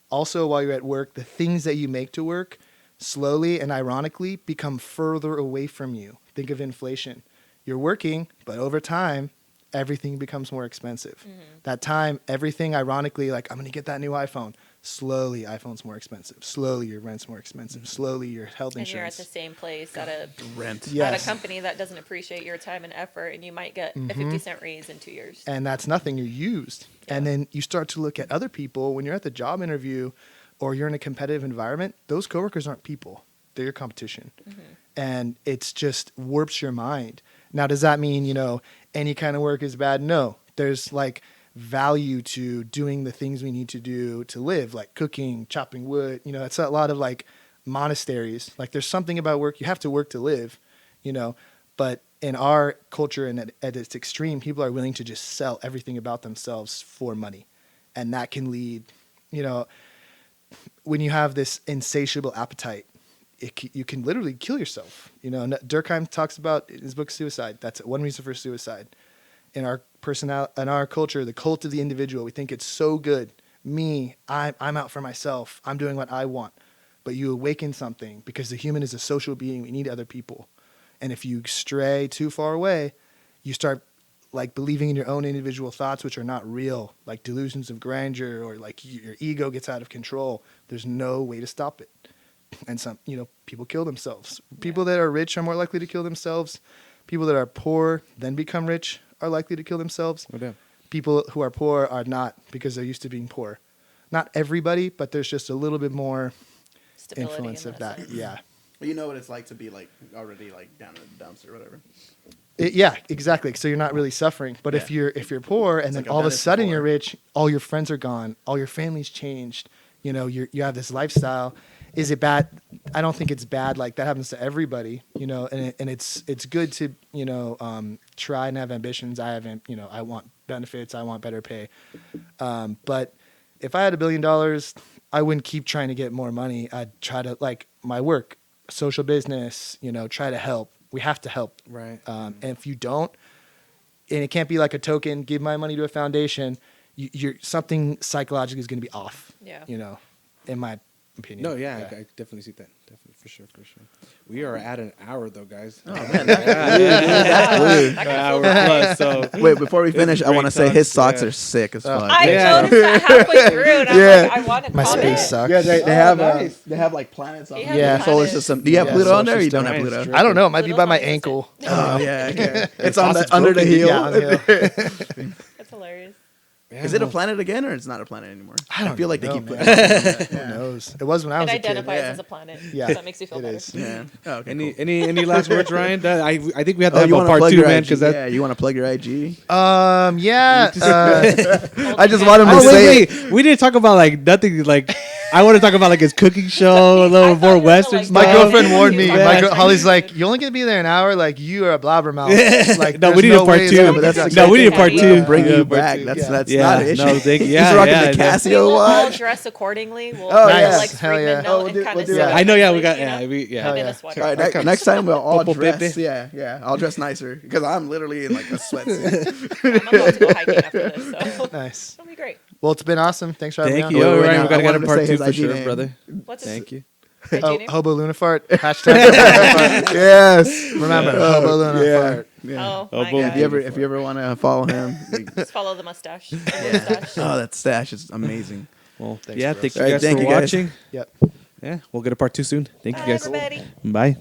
also while you're at work, the things that you make to work slowly and ironically become further away from you. Think of inflation. You're working, but over time, everything becomes more expensive. Mm-hmm. That time, everything ironically, like, I'm going to get that new iPhone. Slowly, iPhone's more expensive. Slowly, your rent's more expensive. Slowly, your health And you're at insurance. the same place at a Rent. Yeah. at Yes. a company that doesn't appreciate your time and effort, and you might get a 50-cent raise in 2 years. And that's nothing. You're used. And Yeah. then you start to look at other people. When you're at the job interview or you're in a competitive environment, those coworkers aren't people. They're your competition. And it's just warps your mind. Now, does that mean, any kind of work is bad? No. There's like value to doing the things we need to do to live, like cooking, chopping wood. It's a lot of like monasteries. Like there's something about work. You have to work to live, but in our culture and at its extreme, people are willing to just sell everything about themselves for money. And that can lead, when you have this insatiable appetite, you can literally kill yourself. Durkheim talks about in his book Suicide. That's one reason for suicide. In our culture, the cult of the individual, we think it's so good. I'm out for myself. I'm doing what I want. But you awaken something because the human is a social being. We need other people. And if you stray too far away, you start like believing in your own individual thoughts, which are not real, like delusions of grandeur or like your ego gets out of control. There's no way to stop it. And people kill themselves. People that are rich are more likely to kill themselves. People that are poor then become rich are likely to kill themselves. No doubt. People who are poor are not because they're used to being poor. Not everybody, but there's just a little bit more Stability influence in of that. sense. Yeah. Well, you know what it's like to be like already like down in the dumps or whatever. Yeah, exactly. So you're not really suffering. But if Yeah. you're poor and then like a all of a benefit sudden for you're it. rich, all your friends are gone, all your family's changed. You have this lifestyle. Is it bad? I don't think it's bad. Like that happens to everybody. And it's good to try and have ambitions. I want benefits. I want better pay. But if I had $1 billion, I wouldn't keep trying to get more money. I'd try to like my work, social business. Try to help. We have to help. Right. And if you don't, and it can't be like a token, give my money to a foundation, you're something psychologically is going to be off. Yeah. In my opinion. No, yeah, I definitely see that. Definitely, for sure. We are at an hour though, guys. Oh man, that's weird. That An got hour so plus. So Wait, before we finish, I great want to say his talks, socks yeah. are sick as fuck. I Yeah. noticed that halfway through, and I'm Yeah. like, I want to My comment. space sucks. Yeah, they Oh, have nice. they have like planets on He the has Yeah. solar planets. system. Do you have Yeah, Pluto on there? Or solar you don't have system. Pluto? I don't know. It might be Pluto's by my non-existent. ankle. Oh yeah, okay. It's on Faucet's under the broken, heel. Yeah, on the hill. That's hilarious. Yeah, Is it a well, planet again, or it's not a planet anymore? I don't feel like they know, keep man. putting it Who knows? It was when I It was a kid. identifies yeah. as a planet. Yeah, So that makes you feel it better. is. Yeah. Oh, okay, Any cool. any last words, Ryan? I think we have to have you a wanna part plug 2, your man, IG? because that. Yeah, you want to plug your IG? Yeah. I just want him to Oh say it. wait, we didn't talk about like nothing. Like I want to talk about like his cooking show, a I little thought more you were Western like- stuff. My girlfriend warned me. Yeah. Holly's like, "You're only gonna be there an hour. Like you are a blabbermouth." Like No, there's we need a part way two. that Yeah, we but that's can the do No, great we need a thing. part We two. Bring Yeah, you part back. two. That's Yeah. that's Yeah, not an issue. no, thank you. He's Yeah, rocking yeah, the yeah. We Casio will all watch. dress accordingly. We'll Oh, kind yes. of like Hell Friedman yeah. note Oh, we'll and do- kind we'll of do sit that. up I know. Yeah, we nicely, got. you know? Yeah. Hell I'm in yeah. a sweater. All right, next time we'll all Popo dress. Pepe. Yeah, I'll dress nicer because I'm literally in like a sweatsuit. I'm about to go hiking after this, so Nice. it'll be great. Well, it's been awesome. Thanks for having Thank me you, on. Wait, Ryan. now, We gotta I get a wanted to part say 2 his for IG sure, name. brother. What's his Thank you. IG Oh, name? Hobo Luna fart. Hashtag. Yes. Remember, Hobo Luna Yeah. fart. Oh, Oh, my boom. God. If you ever want to follow him, Just follow the mustache. The yeah. mustache. Oh, that stash is amazing. Well, Thanks, yeah. bros. Thank you All right, guys thank for you, guys. watching. Yep. Yeah, we'll get a part 2 soon. Thank you Bye, guys. everybody. Bye.